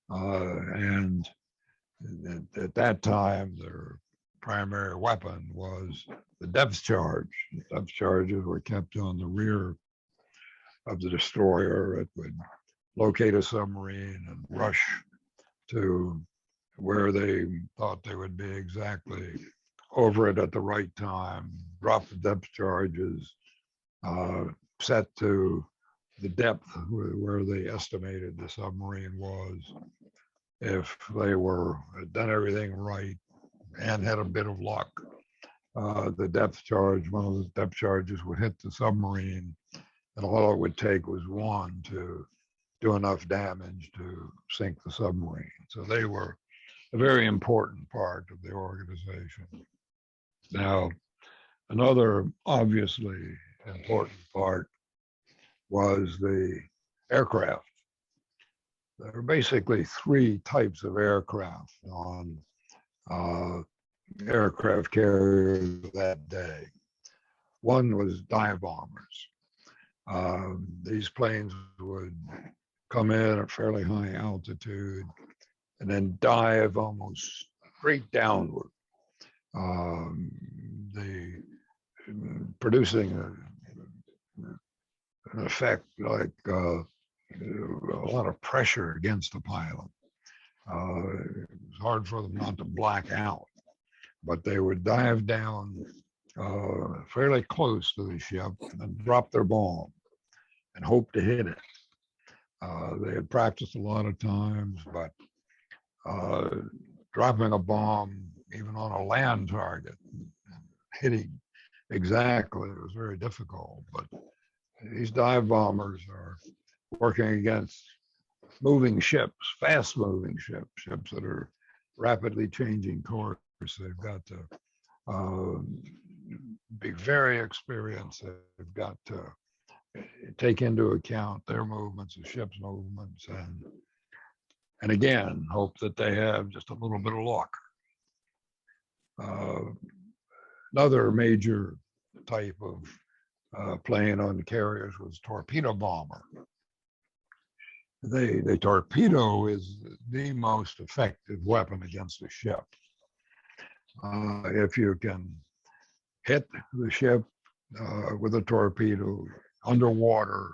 And at that time, their primary weapon was the depth charge. The depth charges were kept on the rear of the destroyer. It would locate a submarine and rush to where they thought they would be exactly over it at the right time, drop the depth charges, set to the depth where they estimated the submarine was. If they had done everything right and had a bit of luck, one of the depth charges would hit the submarine, and all it would take was one to do enough damage to sink the submarine. So they were a very important part of the organization. Now, another obviously important part was the aircraft. There are basically three types of aircraft on aircraft carriers that day. One was dive bombers. These planes would come in at fairly high altitude and then dive almost straight downward, producing an effect like a lot of pressure against the pilot. It was hard for them not to black out, but they would dive down fairly close to the ship and drop their bomb and hope to hit it. They had practiced a lot of times, but dropping a bomb even on a land target, hitting exactly, it was very difficult. But these dive bombers are working against moving ships, fast moving ships that are rapidly changing course. They've got to be very experienced. They've got to take into account their movements, the ship's movements, and again, hope that they have just a little bit of luck. Another major type of plane on the carriers was torpedo bomber. The torpedo is the most effective weapon against a ship. If you can hit the ship with a torpedo underwater,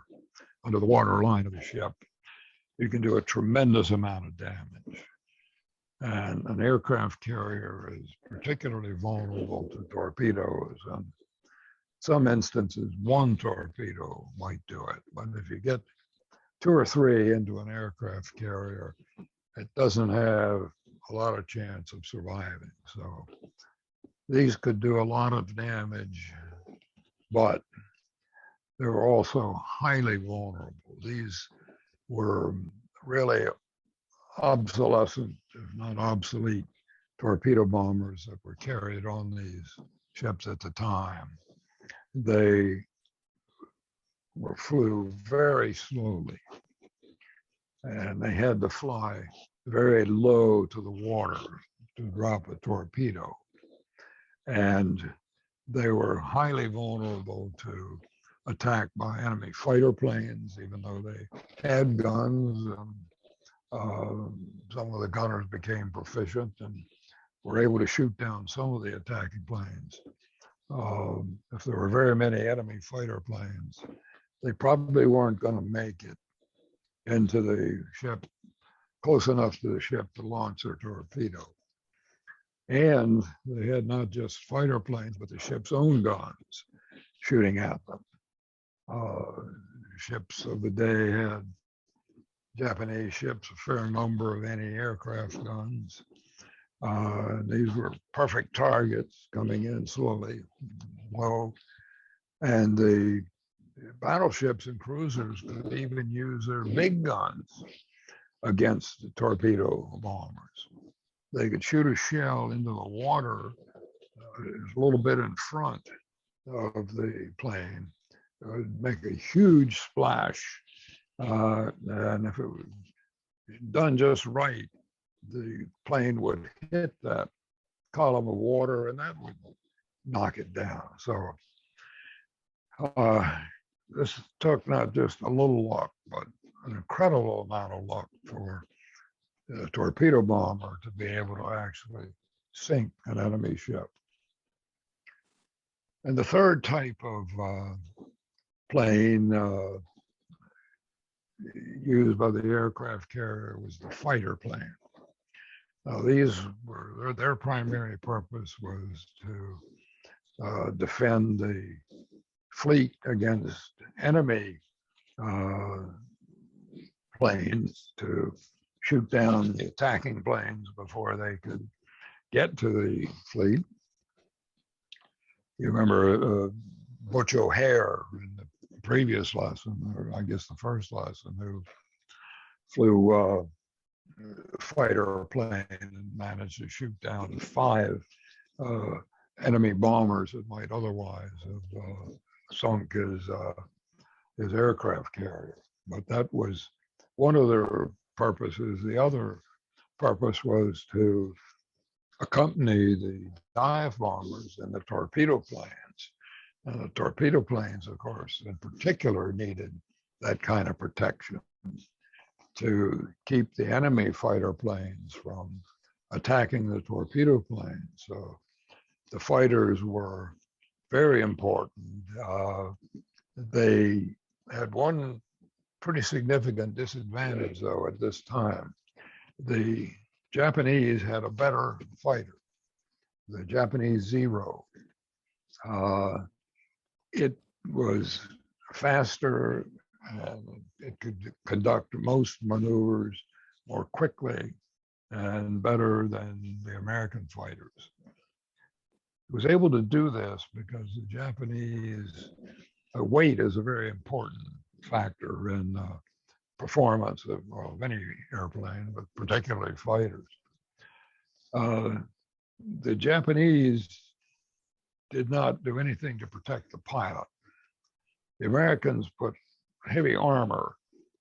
under the water line of the ship, you can do a tremendous amount of damage. And an aircraft carrier is particularly vulnerable to torpedoes. And some instances, one torpedo might do it. But if you get two or three into an aircraft carrier, it doesn't have a lot of chance of surviving. So these could do a lot of damage, but they were also highly vulnerable. These were really obsolescent, if not obsolete, torpedo bombers that were carried on these ships at the time. They flew very slowly, and they had to fly very low to the water to drop a torpedo. And they were highly vulnerable to attack by enemy fighter planes, even though they had guns. Some of the gunners became proficient and were able to shoot down some of the attacking planes. If there were very many enemy fighter planes, they probably weren't going to make it into the ship, close enough to the ship to launch their torpedo. And they had not just fighter planes, but the ship's own guns shooting at them. Ships of the day had Japanese ships, a fair number of anti-aircraft guns. These were perfect targets coming in slowly, low. And the battleships and cruisers could even use their big guns against the torpedo bombers. They could shoot a shell into the water a little bit in front of the plane. It would make a huge splash. And if it was done just right, the plane would hit that column of water and that would knock it down. So this took not just a little luck, but an incredible amount of luck for a torpedo bomber to be able to actually sink an enemy ship. And the third type of plane used by the aircraft carrier was the fighter plane. Now, these were their primary purpose was to defend the fleet against enemy planes, to shoot down the attacking planes before they could get to the fleet. You remember Butch O'Hare in the previous lesson, or I guess the first lesson, who flew a fighter plane and managed to shoot down 5 enemy bombers that might otherwise have sunk his aircraft carrier. But that was one of their purposes. The other purpose was to accompany the dive bombers and the torpedo planes. And the torpedo planes, of course, in particular, needed that kind of protection to keep the enemy fighter planes from attacking the torpedo planes. So the fighters were very important. They had one pretty significant disadvantage, though, at this time. The Japanese had a better fighter, the Japanese Zero. It was faster and it could conduct most maneuvers more quickly and better than the American fighters. It was able to do this because the Japanese weight is a very important factor in performance of any airplane, but particularly fighters. The Japanese did not do anything to protect the pilot. The Americans put heavy armor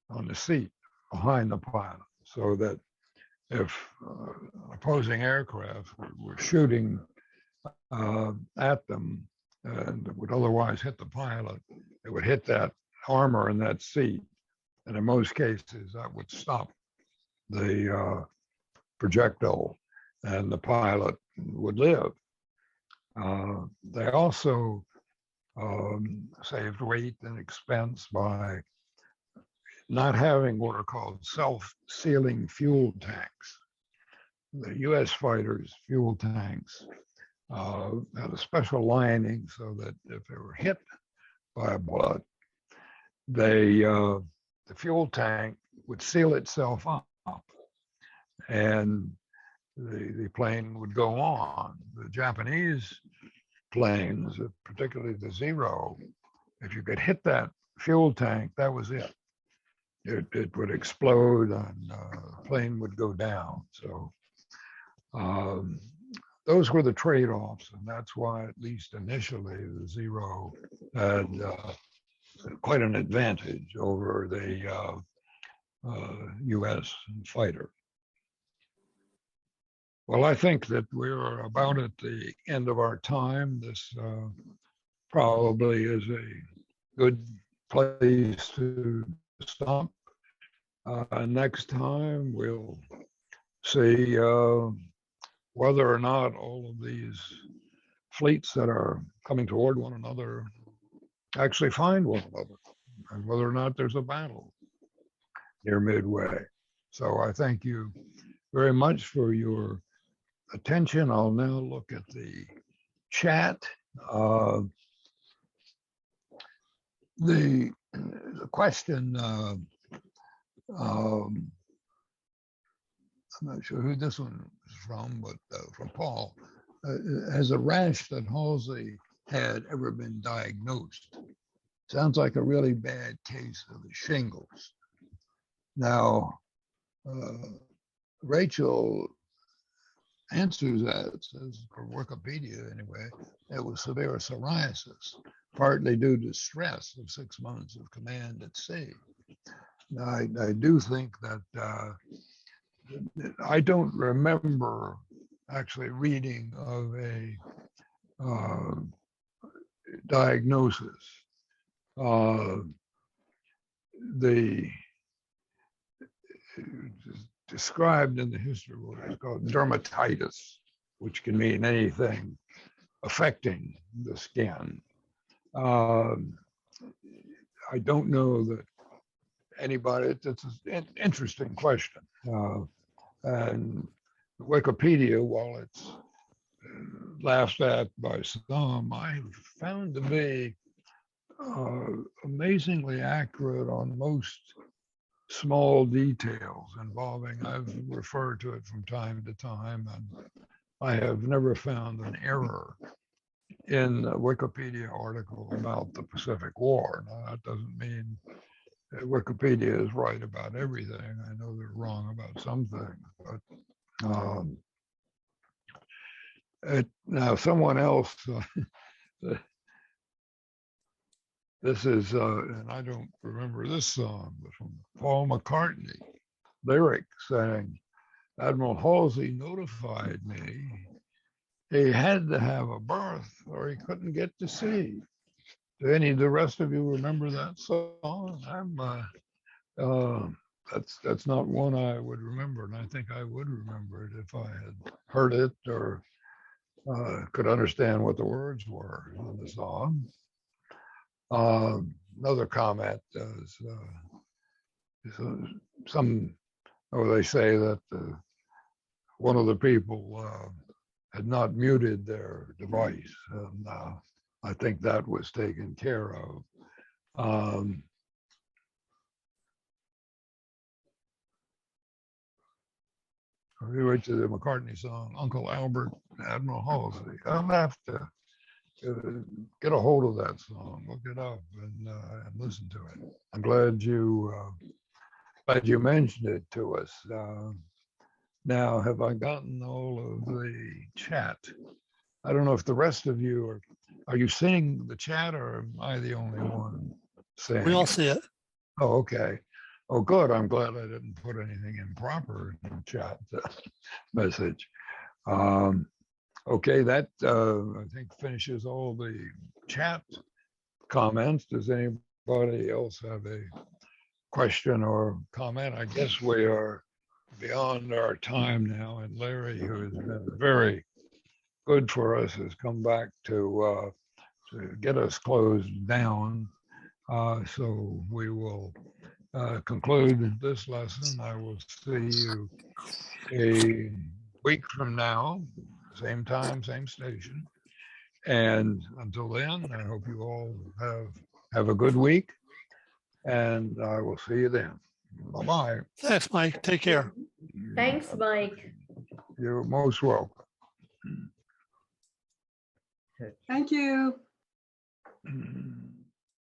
on the seat behind the pilot so that if opposing aircraft were shooting at them and would otherwise hit the pilot, it would hit that armor in that seat. And in most cases, that would stop the projectile and the pilot would live. They also saved weight and expense by not having what are called self-sealing fuel tanks. The US fighters' fuel tanks had a special lining so that if they were hit by a bullet, the fuel tank would seal itself up and the plane would go on. The Japanese planes, particularly the Zero, if you could hit that fuel tank, that was it. It would explode and the plane would go down. So those were the trade-offs, and that's why, at least initially, the Zero had quite an advantage over the US fighter. Well, I think that we're about at the end of our time. This probably is a good place to stop. Next time we'll see whether or not all of these fleets that are coming toward one another actually find one another, and whether or not there's a battle near Midway. So I thank you very much for your attention. I'll now look at the chat. The question, I'm not sure who this one is from, but from Paul. Has a rash that Halsey had ever been diagnosed? Sounds like a really bad case of the shingles. Now, Rachel answers that, says, for Wikipedia anyway, it was severe psoriasis, partly due to stress of 6 months of command at sea. Now, I do think that I don't remember actually reading of a diagnosis. The described in the history book is called dermatitis, which can mean anything affecting the skin. I don't know that anybody, it's an interesting question. And Wikipedia, while it's laughed at by some, I found to be amazingly accurate on most small details involving, I've referred to it from time to time, and I have never found an error in a Wikipedia article about the Pacific War. Now, that doesn't mean that Wikipedia is right about everything. I know they're wrong about some things, but now someone else, this is, and I don't remember this song, but from Paul McCartney, lyric saying, Admiral Halsey notified me he had to have a berth or he couldn't get to sea. Do any of the rest of you remember that song? That's not one I would remember, and I think I would remember it if I had heard it or could understand what the words were in the song. Another comment is they say that one of the people had not muted their device, and I think that was taken care of. We went to the McCartney song, Uncle Albert, Admiral Halsey. I'll have to get a hold of that song, look it up, and listen to it. I'm glad you mentioned it to us. Now, have I gotten all of the chat? I don't know if the rest of you are you seeing the chat, or am I the only one saying We all it? see it. Oh, okay. Oh, good. I'm glad I didn't put anything improper in the chat message. Okay, that I think finishes all the chat comments. Does anybody else have a question or comment? I guess we are beyond our time now, and Larry, who has been very good for us, has come back to get us closed down. So we will conclude this lesson. I will see you a week from now, same time, same station. And until then, I hope you all have a good week, and I will see you then. Bye-bye. Thanks, Mike. Take care. Thanks, Mike. You're most welcome. Thank you. Mm.